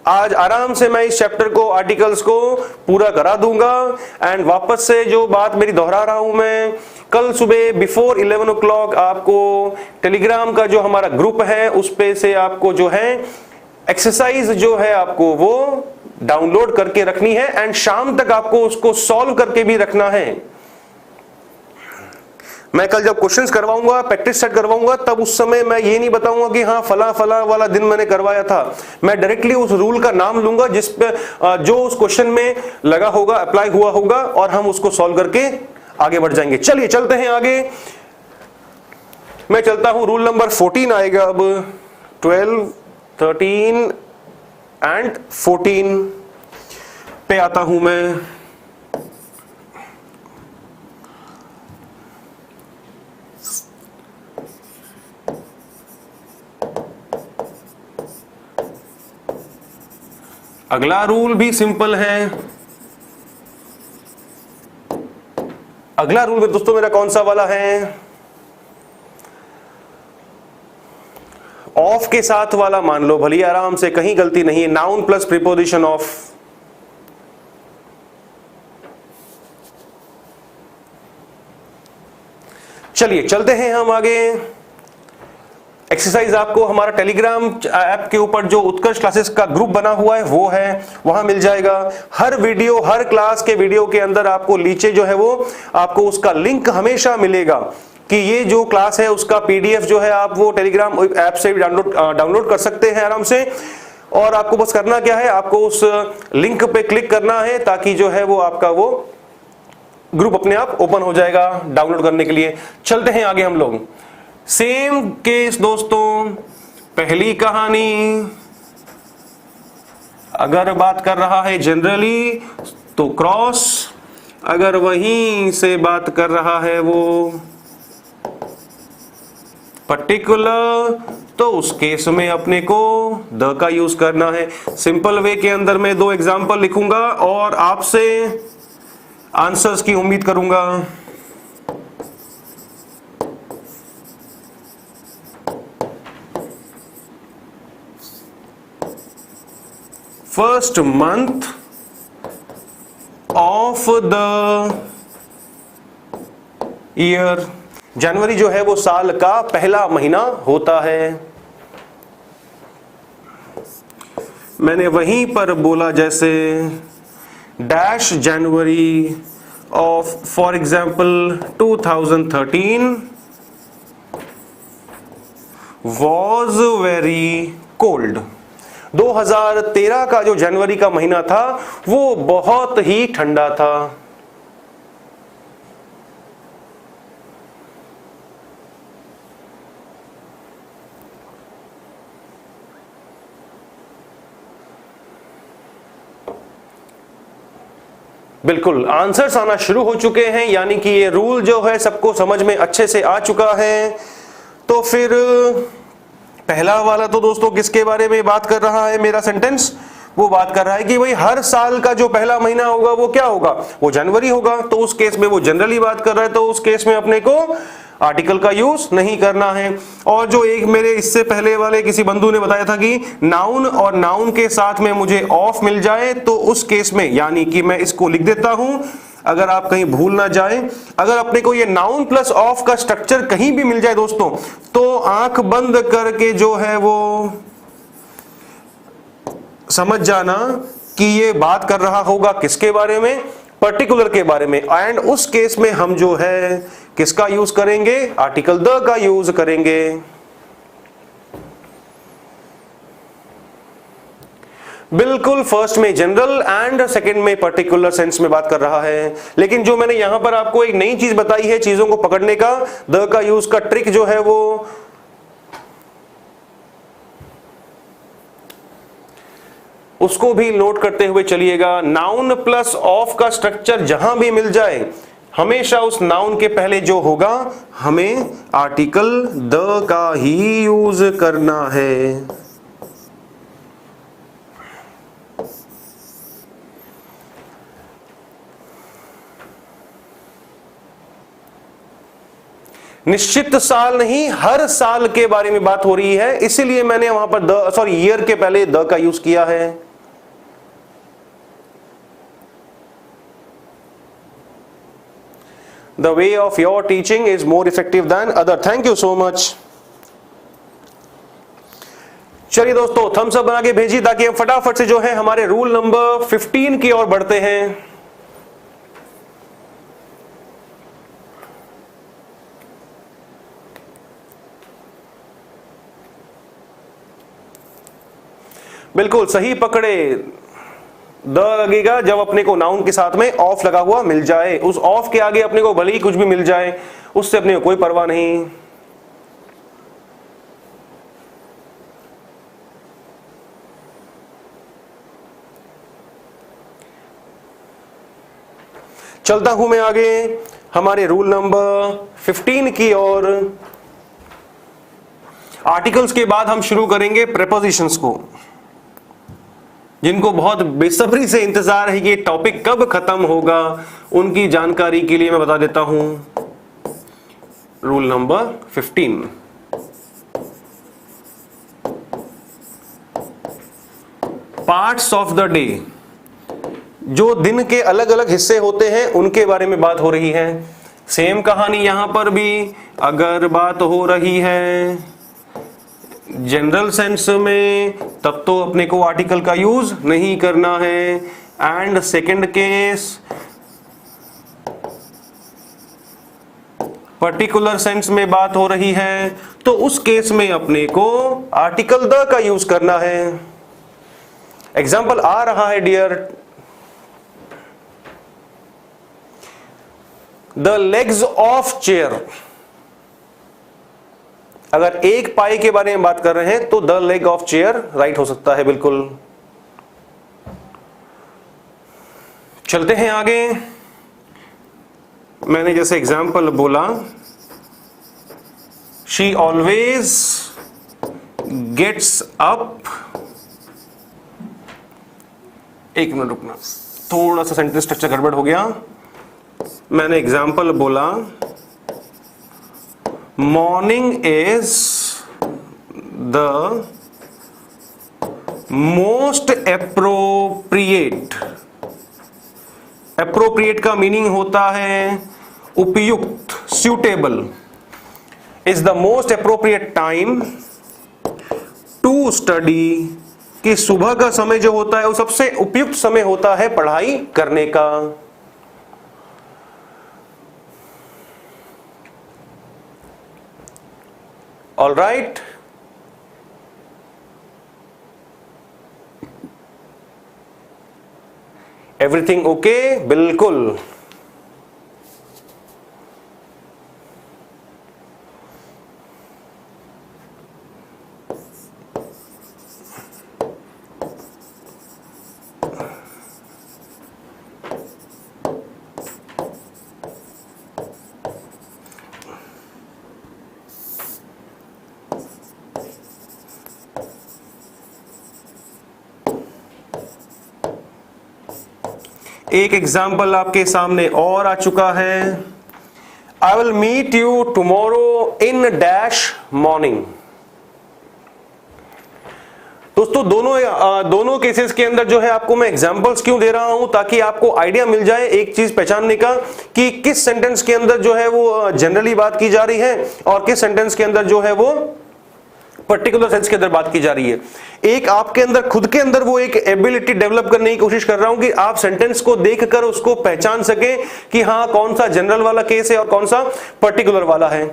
आज आराम से मैं इस चैप्टर को, आर्टिकल्स को पूरा करा दूंगा। एंड वापस से जो बात मेरी दोहरा रहा हूं मैं, कल सुबह बिफोर 11 o'clock आपको टेलीग्राम का जो हमारा ग्रुप है उस पे से आपको जो है एक्सरसाइज जो है आपको वो डाउनलोड करके रखनी है, एंड शाम तक आपको उसको सॉल्व करके भी रखना है। मैं कल जब क्वेश्चंस करवाऊंगा, प्रैक्टिस सेट करवाऊंगा, तब उस समय मैं ये नहीं बताऊंगा कि हाँ फला फला वाला दिन मैंने करवाया था। मैं डायरेक्टली उस रूल का नाम लूंगा जिस पे जो उस क्वेश्चन में लगा होगा, अप्लाई हुआ होगा, और हम उसको सॉल्व करके आगे बढ़ जाएंगे। चलिए चलते हैं आगे। मैं चलता हूं, रूल नंबर 14 आएगा अब। 12, 13 एंड 14 पे आता हूं मैं। अगला रूल भी सिंपल है। अगला रूल में दोस्तों मेरा कौन सा वाला है, ऑफ के साथ वाला मान लो भली आराम से, कहीं गलती नहीं है। Noun plus preposition of. चलिए चलते हैं हम आगे। एक्सरसाइज आपको हमारा टेलीग्राम ऐप के ऊपर जो उत्कर्ष क्लासेस का ग्रुप बना हुआ है वो है, वहां मिल जाएगा। हर वीडियो, हर क्लास के वीडियो के अंदर आपको नीचे जो है वो आपको उसका लिंक हमेशा मिलेगा कि ये जो क्लास है उसका पीडीएफ जो है आप वो टेलीग्राम ऐप से भी डाउनलोड कर सकते हैं आराम से। और आपको बस करना क्या है, आपको उस लिंक पे क्लिक करना है ताकि जो है वो आपका वो ग्रुप अपने आप ओपन हो जाएगा डाउनलोड करने के लिए। चलते हैं आगे हम लोग। सेम केस दोस्तों, पहली कहानी अगर बात कर रहा है जनरली तो क्रॉस, अगर वहीं से बात कर रहा है वो पर्टिकुलर तो उस केस में अपने को द का यूज करना है। सिंपल वे के अंदर मैं 2 एग्जांपल लिखूंगा और आपसे आंसर्स की उम्मीद करूंगा। First month of the year, जनवरी जो है वो साल का पहला महीना होता है। मैंने वहीं पर बोला जैसे dash January of for example 2013 was very cold. 2013 का जो जनवरी का महीना था वो बहुत ही ठंडा था। बिल्कुल आंसर्स आना शुरू हो चुके हैं, यानी कि ये रूल जो है सबको समझ में अच्छे से आ चुका है। तो फिर पहला वाला तो दोस्तों किसके बारे में बात कर रहा है मेरा सेंटेंस, वो बात कर रहा है कि भाई हर साल का जो पहला महीना होगा वो क्या होगा, वो जनवरी होगा। तो उस केस में वो जनरली बात कर रहा है, तो उस केस में अपने को आर्टिकल का यूज नहीं करना है। और जो एक मेरे इससे पहले वाले किसी बंधु ने बताया था कि नाउन और नाउन के साथ में मुझे ऑफ मिल जाए, तो उस केस में यानी कि मैं इसको लिख देता हूं अगर आप कहीं भूल ना जाए। अगर अपने को ये नाउन प्लस ऑफ का स्ट्रक्चर कहीं भी मिल जाए दोस्तों, तो आंख बंद करके जो है वो समझ जाना कि ये बात कर रहा होगा किसके बारे में, पर्टिकुलर के बारे में। एंड उस केस में हम जो है किसका यूज करेंगे, आर्टिकल द का यूज करेंगे। बिल्कुल फर्स्ट में जनरल एंड सेकंड में पर्टिकुलर सेंस में बात कर रहा है। लेकिन जो मैंने यहां पर आपको एक नई चीज बताई है चीजों को पकड़ने का, द का यूज का ट्रिक जो है वो उसको भी नोट करते हुए चलिएगा। नाउन प्लस ऑफ का स्ट्रक्चर जहां भी मिल जाए, हमेशा उस नाउन के पहले जो होगा हमें आर्टिकल द का ही यूज करना है। निश्चित साल नहीं, हर साल के बारे में बात हो रही है, इसीलिए मैंने वहां पर ईयर के पहले द का यूज किया है। The way of your teaching is more effective than other. Thank you so much. चलिए दोस्तों थम्स अप बना के भेजिए ताकि हम फटाफट से जो है हमारे रूल नंबर 15 की ओर बढ़ते हैं। बिल्कुल सही पकड़े, द लगेगा जब अपने को नाउन के साथ में ऑफ लगा हुआ मिल जाए। उस ऑफ के आगे अपने को भले ही कुछ भी मिल जाए, उससे अपने को कोई परवाह नहीं। चलता हूं मैं आगे हमारे रूल नंबर 15 की ओर। आर्टिकल्स के बाद हम शुरू करेंगे प्रेपोजिशंस को, जिनको बहुत बेसब्री से इंतजार है कि ये टॉपिक कब खत्म होगा। उनकी जानकारी के लिए मैं बता देता हूं rule number 15। Parts of the day, जो दिन के अलग अलग हिस्से होते हैं उनके बारे में बात हो रही है। सेम कहानी यहां पर भी अगर बात हो रही है जनरल सेंस में तब तो अपने को आर्टिकल का यूज नहीं करना है। And second case particular sense में बात हो रही है तो उस केस में अपने को आर्टिकल द का यूज करना है। एग्जाम्पल आ रहा है dear, the legs of chair. अगर एक पाई के बारे में बात कर रहे हैं तो the leg of chair right हो सकता है, बिल्कुल। चलते हैं आगे। मैंने जैसे एग्जाम्पल बोला, शी ऑलवेज गेट्स अप। एक मिनट रुकना, थोड़ा सा सेंटेंस स्ट्रक्चर गड़बड़ हो गया। मैंने एग्जाम्पल बोला, morning is the most appropriate. Appropriate का मीनिंग होता है उपयुक्त, suitable. Is the most appropriate time to study, कि सुबह का समय जो होता है वो सबसे उपयुक्त समय होता है पढ़ाई करने का। All right, everything okay? बिल्कुल। एक एग्जाम्पल आपके सामने और आ चुका है, I will meet you tomorrow in dash morning. दोस्तों दोनों केसेस के अंदर जो है आपको मैं एग्जांपल्स क्यों दे रहा हूं, ताकि आपको आइडिया मिल जाए एक चीज पहचानने का कि किस सेंटेंस के अंदर जो है वो जनरली बात की जा रही है और किस सेंटेंस के अंदर जो है वो पर्टिकुलर सेंस के अंदर बात की जा रही है। एक आपके अंदर खुद के अंदर वो एक एबिलिटी डेवलप करने की कोशिश कर रहा हूं कि आप सेंटेंस को देखकर उसको पहचान सके कि हाँ कौन सा जनरल वाला केस है और कौन सा पर्टिकुलर वाला है।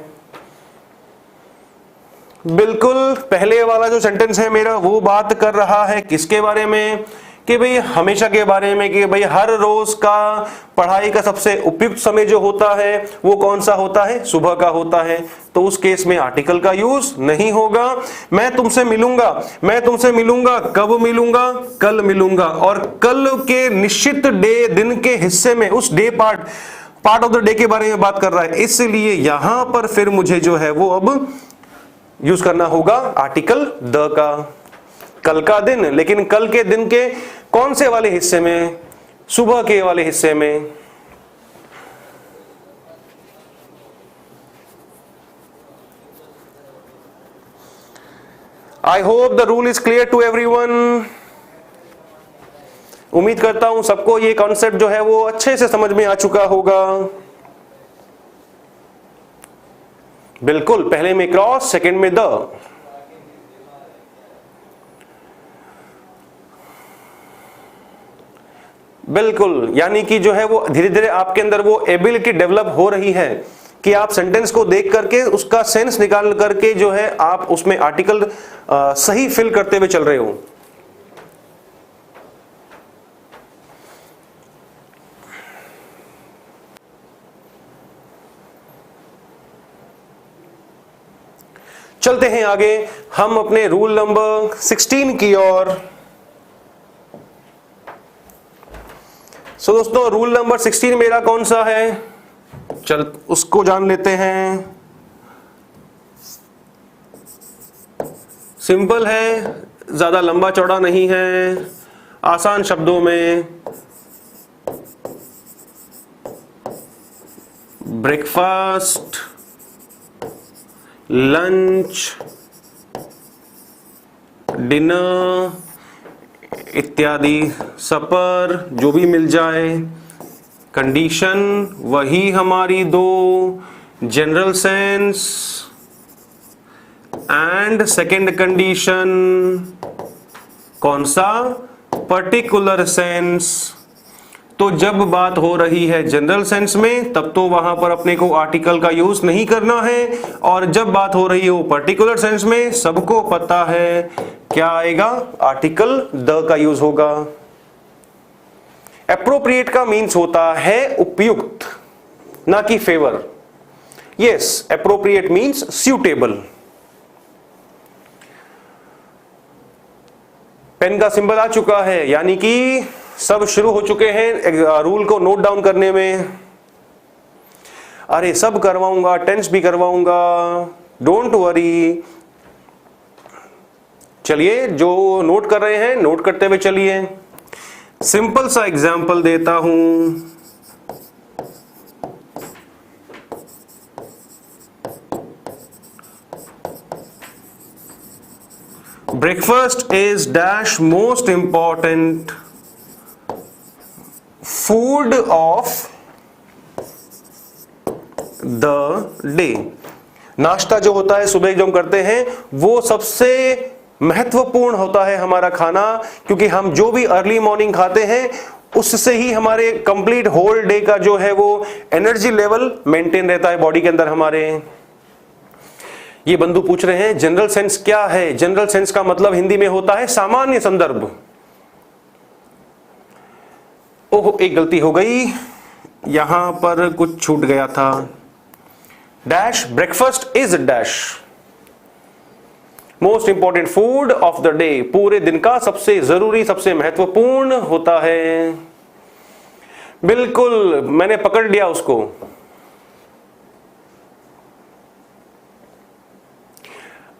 बिल्कुल पहले वाला जो सेंटेंस है मेरा वो बात कर रहा है किसके बारे में, कि भाई हमेशा के बारे में, कि भाई हर रोज का पढ़ाई का सबसे उपयुक्त समय जो होता है वो कौन सा होता है, सुबह का होता है। तो उस केस में आर्टिकल का यूज नहीं होगा। मैं तुमसे मिलूंगा कब मिलूंगा, कल मिलूंगा, और कल के निश्चित डे दिन के हिस्से में उस day part of the day के बारे में बात कर रहा है, इसलिए यहां पर फिर मुझे जो है वो अब यूज करना होगा आर्टिकल द का। कल का दिन, लेकिन कल के दिन के कौन से वाले हिस्से में, सुबह के वाले हिस्से में। I hope the rule is clear to everyone. उम्मीद करता हूं सबको ये कॉन्सेप्ट जो है वो अच्छे से समझ में आ चुका होगा। बिल्कुल, पहले में क्रॉस, सेकंड में द। बिल्कुल, यानी कि जो है वो धीरे धीरे आपके अंदर वो एबिलिटी डेवलप हो रही है कि आप सेंटेंस को देख करके उसका सेंस निकाल करके जो है आप उसमें आर्टिकल सही फिल करते हुए चल रहे हो। चलते हैं आगे हम अपने रूल नंबर 16 की ओर। सो दोस्तों रूल नंबर 16 मेरा कौन सा है, चल उसको जान लेते हैं। सिंपल है, ज्यादा लंबा चौड़ा नहीं है, आसान शब्दों में ब्रेकफास्ट, लंच, डिनर इत्यादि, सपर जो भी मिल जाए। कंडीशन वही हमारी दो, general sense and second condition कौन सा? Particular sense. तो जब बात हो रही है जनरल सेंस में तब तो वहां पर अपने को आर्टिकल का यूज नहीं करना है, और जब बात हो रही है वो पर्टिकुलर सेंस में सबको पता है क्या आएगा? आर्टिकल द का यूज होगा। एप्रोप्रिएट का मीन्स होता है उपयुक्त, ना कि favour. Yes, appropriate means suitable. Pen का सिंबल आ चुका है, यानी कि सब शुरू हो चुके हैं रूल को नोट डाउन करने में। अरे सब करवाऊंगा, टेंस भी करवाऊंगा, डोंट वरी। चलिए, जो नोट कर रहे हैं नोट करते हुए चलिए। सिंपल सा एग्जाम्पल देता हूं। Breakfast is dash most important food of the day. नाश्ता जो होता है सुबह जो हम करते हैं वो सबसे महत्वपूर्ण होता है हमारा खाना, क्योंकि हम जो भी अर्ली मॉर्निंग खाते हैं उससे ही हमारे कंप्लीट होल डे का जो है वो एनर्जी लेवल मेंटेन रहता है बॉडी के अंदर हमारे। ये बंधु पूछ रहे हैं जनरल सेंस क्या है? जनरल सेंस का मतलब हिंदी में होता है सामान्य संदर्भ। ओह, एक गलती हो गई, यहां पर कुछ छूट गया था। Dash breakfast is dash most important food of the day, पूरे दिन का सबसे जरूरी सबसे महत्वपूर्ण होता है। बिल्कुल, मैंने पकड़ लिया उसको।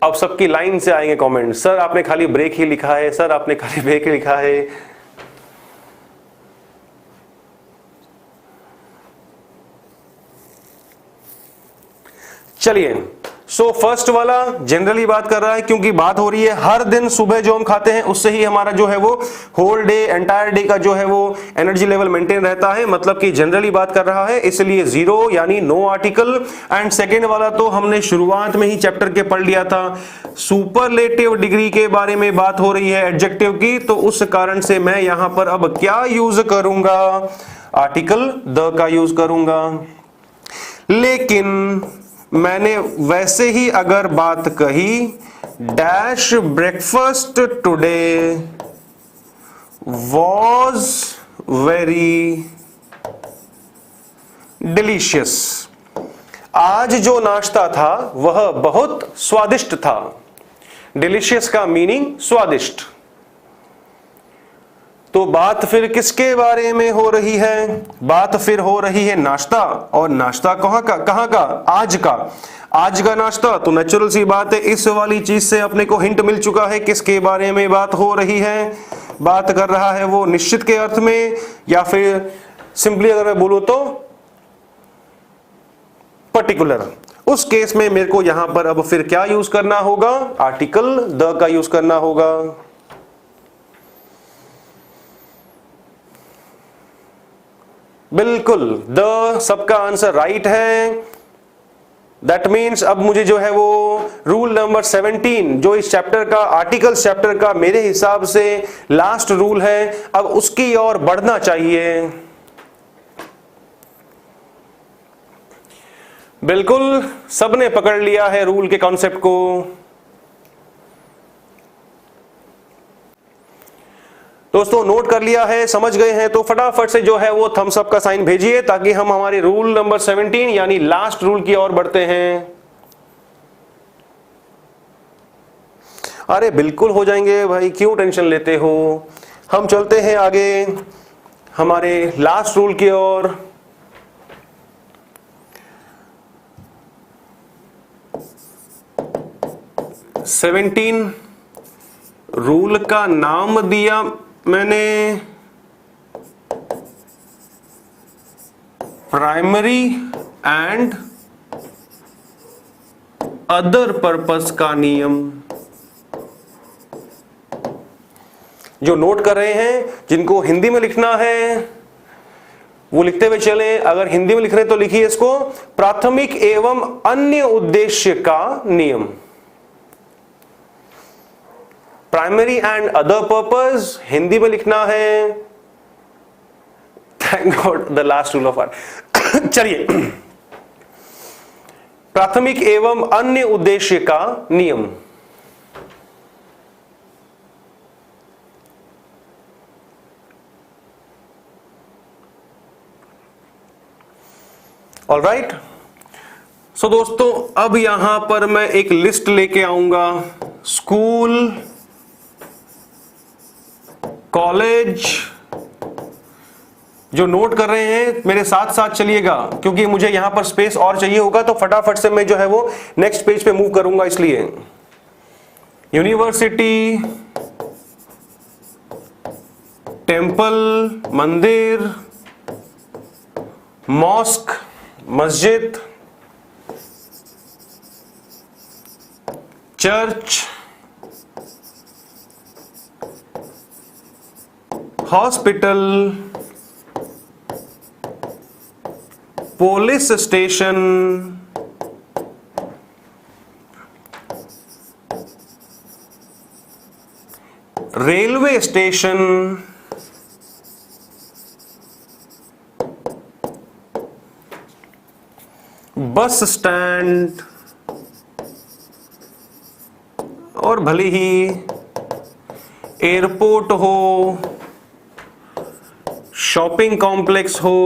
अब सबकी लाइन से आएंगे कमेंट, सर आपने खाली ब्रेक ही लिखा है, सर आपने खाली ब्रेक लिखा है। चलिए, सो फर्स्ट वाला जनरली बात कर रहा है, क्योंकि बात हो रही है हर दिन सुबह जो हम खाते हैं उससे ही हमारा जो है वो होल डे एंटायर डे का जो है वो एनर्जी लेवल मेंटेन रहता है, मतलब कि जनरली बात कर रहा है, इसलिए जीरो यानी नो आर्टिकल। एंड सेकेंड वाला तो हमने शुरुआत में ही चैप्टर के पढ़ लिया था, सुपरलेटिव डिग्री के बारे में बात हो रही है एडजेक्टिव की, तो उस कारण से मैं यहां पर अब क्या यूज करूंगा? आर्टिकल द का यूज करूंगा। लेकिन मैंने वैसे ही अगर बात कही dash breakfast today was very delicious, आज जो नाश्ता था वह बहुत स्वादिष्ट था। डिलीशियस का मीनिंग स्वादिष्ट। तो बात फिर किसके बारे में हो रही है? बात फिर हो रही है नाश्ता, और नाश्ता कहां का? आज का। आज का नाश्ता, तो नेचुरल सी बात है इस वाली चीज से अपने को हिंट मिल चुका है किसके बारे में बात हो रही है। बात कर रहा है वो निश्चित के अर्थ में, या फिर सिंपली अगर मैं बोलूं तो पर्टिकुलर। उस केस में मेरे को यहां पर अब फिर क्या यूज करना होगा? आर्टिकल द का यूज करना होगा। बिल्कुल, द सबका आंसर राइट है। दैट मीन्स अब मुझे जो है वो रूल नंबर 17 जो इस चैप्टर का आर्टिकल चैप्टर का मेरे हिसाब से लास्ट रूल है, अब उसकी ओर बढ़ना चाहिए। बिल्कुल, सबने पकड़ लिया है रूल के कॉन्सेप्ट को। दोस्तों नोट कर लिया है, समझ गए हैं, तो फटाफट से जो है वो थम्स अप का साइन भेजिए ताकि हम हमारे रूल नंबर 17 यानी लास्ट रूल की ओर बढ़ते हैं। अरे बिल्कुल हो जाएंगे भाई, क्यों टेंशन लेते हो। हम चलते हैं आगे हमारे लास्ट रूल की ओर। सेवेंटीन रूल का नाम दिया मैंने प्राइमरी एंड अदर पर्पस का नियम। जो नोट कर रहे हैं, जिनको हिंदी में लिखना है वो लिखते हुए चले। अगर हिंदी में लिख रहे तो लिखिए इसको, प्राथमिक एवं अन्य उद्देश्य का नियम। Primary and other purpose Hindi में लिखना है। Thank God the last rule of art. चलिए, प्राथमिक एवं अन्य उद्देश्य का नियम। ऑलराइट, सो दोस्तों अब यहां पर मैं एक लिस्ट लेके आऊंगा। स्कूल, कॉलेज, जो नोट कर रहे हैं मेरे साथ साथ चलिएगा, क्योंकि मुझे यहां पर स्पेस और चाहिए होगा, तो फटाफट से मैं जो है वो नेक्स्ट पेज पे मूव करूंगा। इसलिए यूनिवर्सिटी, टेंपल, मंदिर, मॉस्क, मस्जिद, church, hospital, police station, railway station, bus stand, और भले ही एयरपोर्ट हो, शॉपिंग कॉम्प्लेक्स हो,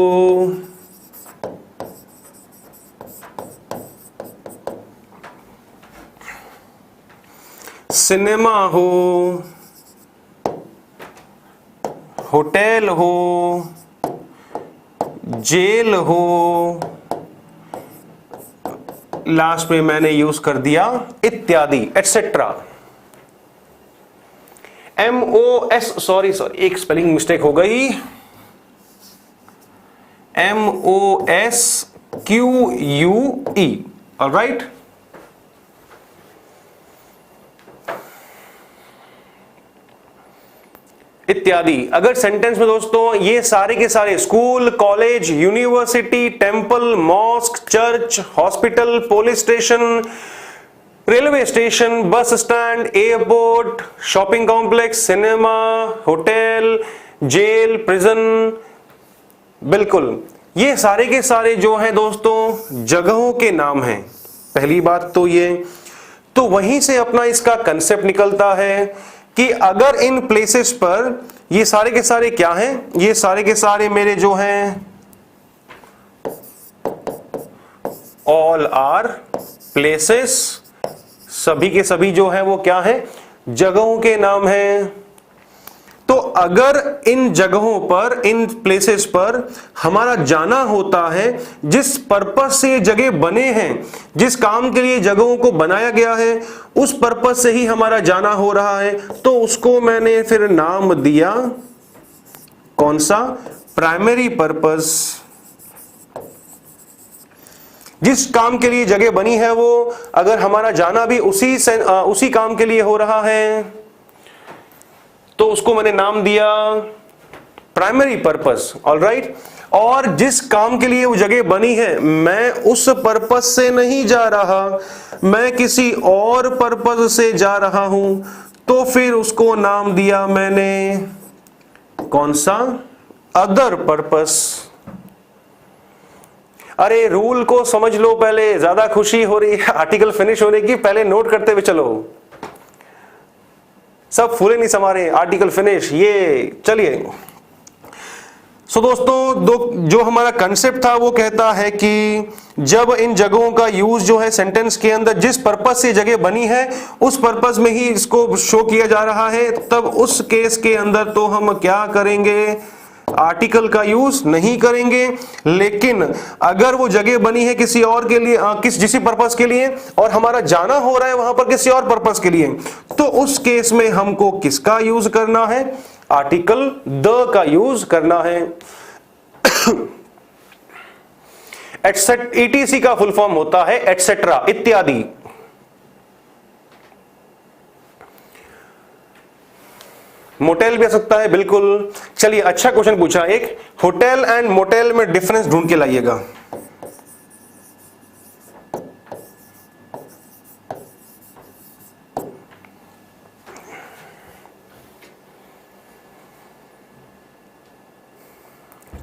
सिनेमा हो, होटल हो, जेल हो, लास्ट में मैंने यूज कर दिया इत्यादि, एटसेट्रा। MOS, सॉरी एक स्पेलिंग मिस्टेक हो गई, MOSQUE, ऑलराइट। इत्यादि। अगर सेंटेंस में दोस्तों ये सारे के सारे school, college, university, temple, mosque, church, hospital, police station, railway station, bus stand, airport, shopping complex, cinema, hotel, jail, prison, बिल्कुल ये सारे के सारे जो हैं दोस्तों जगहों के नाम हैं। पहली बात तो ये, तो वहीं से अपना इसका कंसेप्ट निकलता है कि अगर इन प्लेसेस पर ये सारे के सारे क्या हैं, ये सारे के सारे मेरे जो हैं ऑल आर प्लेसेस, सभी के सभी जो है वो क्या है, जगहों के नाम हैं। तो अगर इन जगहों पर, इन प्लेसेस पर हमारा जाना होता है, जिस पर्पस से ये जगह बने हैं, जिस काम के लिए जगहों को बनाया गया है, उस पर्पस से ही हमारा जाना हो रहा है, तो उसको मैंने फिर नाम दिया कौन सा, प्राइमरी पर्पस। जिस काम के लिए जगह बनी है वो अगर हमारा जाना भी उसी काम के लिए हो रहा है, तो उसको मैंने नाम दिया प्राइमरी पर्पस, ऑलराइट। और जिस काम के लिए वो जगह बनी है, मैं उस पर्पस से नहीं जा रहा, मैं किसी और पर्पस से जा रहा हूं, तो फिर उसको नाम दिया मैंने कौन सा, अदर पर्पस। अरे रूल को समझ लो पहले, ज्यादा खुशी हो रही है आर्टिकल फिनिश होने की, पहले नोट करते हुए चलो, सब फूले नहीं समा रहे, आर्टिकल फिनिश ये। चलिए सो दोस्तों, जो हमारा कंसेप्ट था वो कहता है कि जब इन जगहों का यूज जो है सेंटेंस के अंदर जिस पर्पस से जगह बनी है उस पर्पस में ही इसको शो किया जा रहा है, तब उस केस के अंदर तो हम क्या करेंगे, आर्टिकल का यूज नहीं करेंगे। लेकिन अगर वो जगह बनी है किसी और के लिए, जिसी पर्पस के लिए, और हमारा जाना हो रहा है वहां पर किसी और पर्पस के लिए, तो उस केस में हमको किसका यूज करना है, आर्टिकल द का यूज करना है। ETC का फुल फॉर्म होता है एटसेट्रा, इत्यादि। मोटेल भी आ सकता है, बिल्कुल। चलिए अच्छा क्वेश्चन पूछा एक, होटल एंड मोटेल में डिफरेंस ढूंढ के लाइएगा।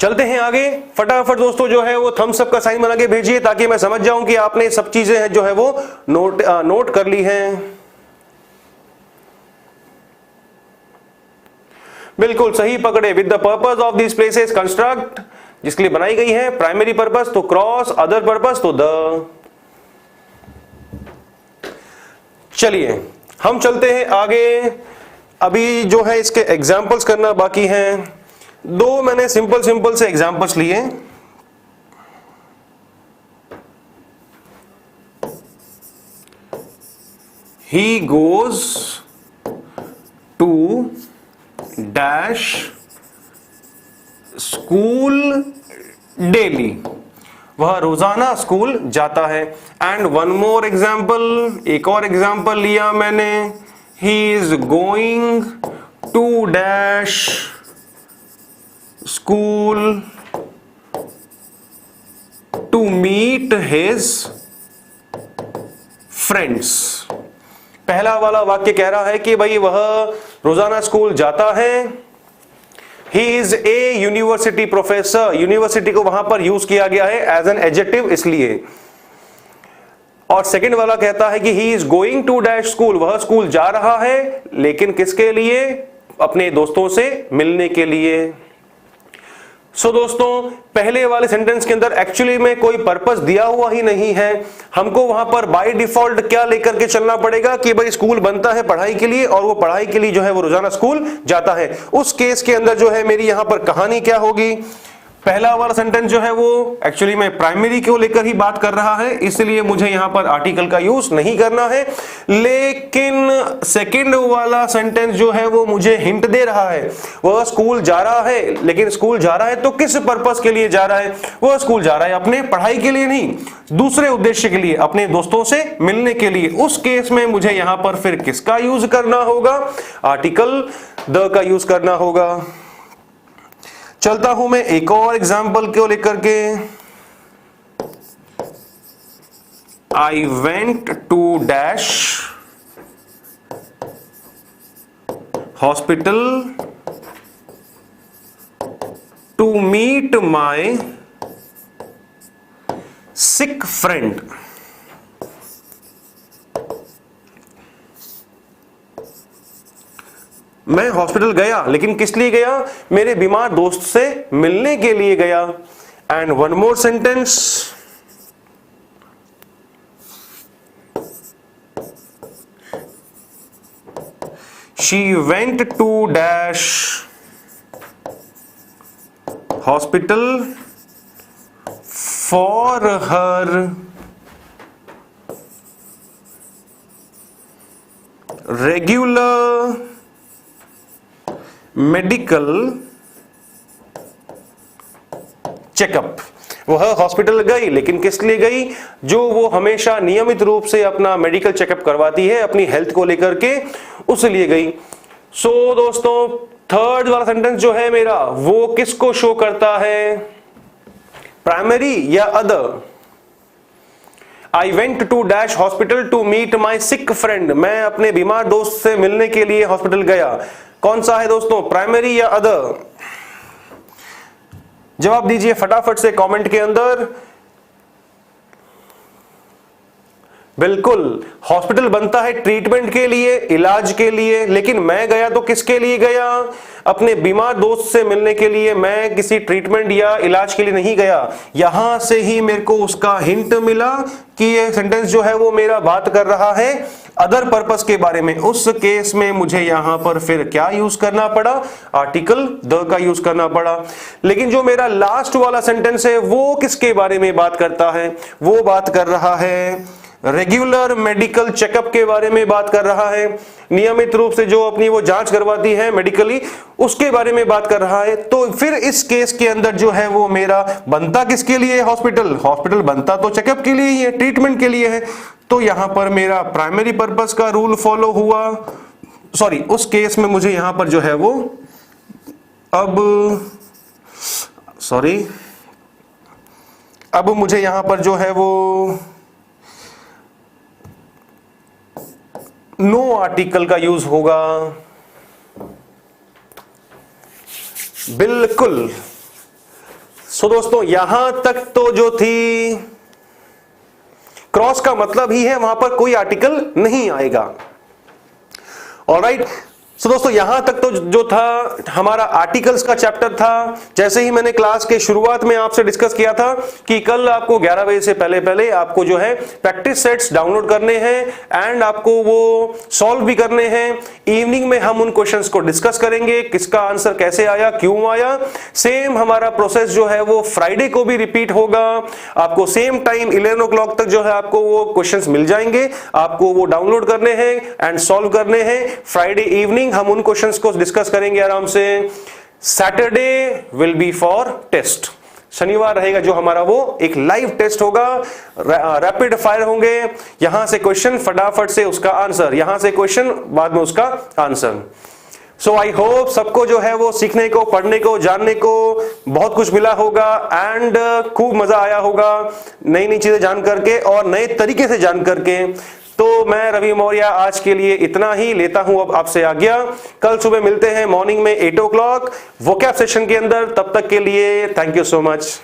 चलते हैं आगे। फटाफट दोस्तों जो है वो थम्स अप का साइन बना के भेजिए ताकि मैं समझ जाऊं कि आपने सब चीजें जो है वो नोट कर ली हैं। बिल्कुल सही पकड़े। With the purpose of this places construct, जिसके लिए बनाई गई है। प्राइमरी पर्पस तो क्रॉस, अदर पर्पस तो द। चलिए हम चलते हैं आगे। अभी जो है इसके एग्जाम्पल्स करना बाकी हैं। दो मैंने सिंपल से एग्जाम्पल्स लिए। He goes to dash school daily, वह रोजाना स्कूल जाता है। एंड वन मोर एग्जाम्पल, एक और एग्जाम्पल लिया मैंने। He is going to dash school to meet his friends. पहला वाला वाक्य कह रहा है कि भाई वह रोजाना स्कूल जाता है। He is a university professor, university को वहां पर यूज किया गया है एज एन एडजेक्टिव इसलिए। और सेकंड वाला कहता है कि he is going to dash school, वह स्कूल जा रहा है लेकिन किसके लिए? अपने दोस्तों से मिलने के लिए। सो दोस्तों पहले वाले सेंटेंस के अंदर एक्चुअली में कोई पर्पस दिया हुआ ही नहीं है। हमको वहां पर बाय डिफॉल्ट क्या लेकर के चलना पड़ेगा कि भाई स्कूल बनता है पढ़ाई के लिए और वो पढ़ाई के लिए जो है वो रोजाना स्कूल जाता है। उस केस के अंदर जो है मेरी यहां पर कहानी क्या होगी? पहला वाला सेंटेंस जो है वो एक्चुअली में प्राइमरी को लेकर ही बात कर रहा है, इसलिए मुझे यहां पर आर्टिकल का यूज नहीं करना है। लेकिन सेकंड वाला सेंटेंस जो है वो मुझे हिंट दे रहा है। वह स्कूल जा रहा है, लेकिन स्कूल जा रहा है तो किस पर्पस के लिए जा रहा है? वह स्कूल जा रहा है अपने पढ़ाई के लिए नहीं, दूसरे उद्देश्य के लिए, अपने दोस्तों से मिलने के लिए। उस केस में मुझे यहां पर फिर किसका यूज करना होगा? आर्टिकल द का यूज करना होगा। चलता हूं मैं एक और एग्जाम्पल को लेकर के। I went to dash hospital to meet my sick friend. मैं हॉस्पिटल गया, लेकिन किस लिए गया? मेरे बीमार दोस्त से मिलने के लिए गया। And one more sentence, she went to dash hospital for her regular medical checkup. वह हॉस्पिटल गई, लेकिन किस लिए गई? जो वो हमेशा नियमित रूप से अपना मेडिकल चेकअप करवाती है अपनी हेल्थ को लेकर के, उस लिए गई। सो दोस्तों थर्ड वाला सेंटेंस जो है मेरा वो किसको शो करता है? प्राइमरी या other? I went to dash hospital to meet my sick friend, मैं अपने बीमार दोस्त से मिलने के लिए हॉस्पिटल गया। कौन सा है दोस्तों, प्राइमरी या अदर? जवाब दीजिए फटाफट से कमेंट के अंदर। बिल्कुल, हॉस्पिटल बनता है ट्रीटमेंट के लिए, इलाज के लिए, लेकिन मैं गया तो किसके लिए गया? अपने बीमार दोस्त से मिलने के लिए। मैं किसी ट्रीटमेंट या इलाज के लिए नहीं गया। यहां से ही मेरे को उसका हिंट मिला कि ये सेंटेंस जो है वो मेरा बात कर रहा है अदर पर्पस के बारे में। उस केस में मुझे यहां पर फिर क्या यूज करना पड़ा? आर्टिकल द का यूज करना पड़ा। लेकिन जो मेरा लास्ट वाला सेंटेंस है वो किसके बारे में बात करता है? वो बात कर रहा है रेगुलर मेडिकल चेकअप के बारे में बात कर रहा है। नियमित रूप से जो अपनी वो जांच करवाती है मेडिकली, उसके बारे में बात कर रहा है। तो फिर इस केस के अंदर जो है वो मेरा बनता किसके लिए? हॉस्पिटल। हॉस्पिटल बनता तो चेकअप के लिए ही है, ट्रीटमेंट के लिए है। तो यहां पर मेरा प्राइमरी पर्पस का रूल फॉलो हुआ। सॉरी, उस केस में मुझे यहां पर जो है वो अब मुझे यहां पर जो है वो नो आर्टिकल का यूज होगा। बिल्कुल सो दोस्तों यहां तक तो जो थी, क्रॉस का मतलब ही है वहां पर कोई आर्टिकल नहीं आएगा। ऑलराइट, सो दोस्तों यहां तक तो जो था हमारा आर्टिकल्स का चैप्टर था। जैसे ही मैंने क्लास के शुरुआत में आपसे डिस्कस किया था कि कल आपको 11 बजे से पहले पहले आपको जो है प्रैक्टिस सेट्स डाउनलोड करने हैं एंड आपको वो सॉल्व भी करने हैं। इवनिंग में हम उन क्वेश्चंस को डिस्कस करेंगे, किसका आंसर कैसे आया, क्यों आया। सेम हमारा प्रोसेस जो है वो फ्राइडे को भी रिपीट होगा। आपको सेम टाइम 11 o'clock तक जो है आपको वो क्वेश्चंस मिल जाएंगे, आपको वो डाउनलोड करने हैं एंड सॉल्व करने हैं। फ्राइडे इवनिंग हम उन क्वेश्चंस को डिस्कस करेंगे आराम से। Saturday will be for test. शनिवार रहेगा जो हमारा वो एक लाइव टेस्ट होगा, रैपिड फायर होंगे। यहां से क्वेश्चन, फटाफट से उसका आंसर, यहां से क्वेश्चन, बाद में उसका आंसर। सो आई होप सबको जो है वो सीखने को, पढ़ने को, जानने को बहुत कुछ मिला होगा एंड खूब मजा आया होगा नई नई चीजें जान करके और नए तरीके से जान करके। तो मैं रवि मौर्य आज के लिए इतना ही लेता हूं अब आपसे आज्ञा। कल सुबह मिलते हैं मॉर्निंग में 8 o'clock वोकैब सेशन के अंदर। तब तक के लिए thank you so much.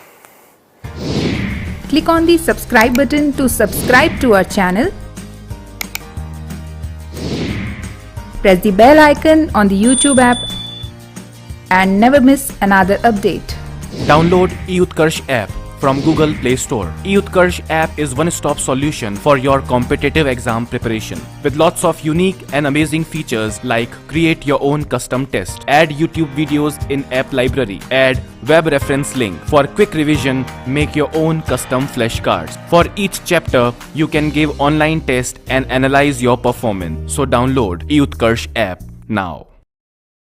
Click on the subscribe button to subscribe to our channel. Press the bell icon on the YouTube app and never miss another update. Download eUtkarsh app from Google Play Store. eUtkarsh app is one-stop solution for your competitive exam preparation with lots of unique and amazing features like create your own custom test, add YouTube videos in app library, add web reference link for quick revision, make your own custom flashcards. For each chapter, you can give online test and analyze your performance. So download eUtkarsh app now.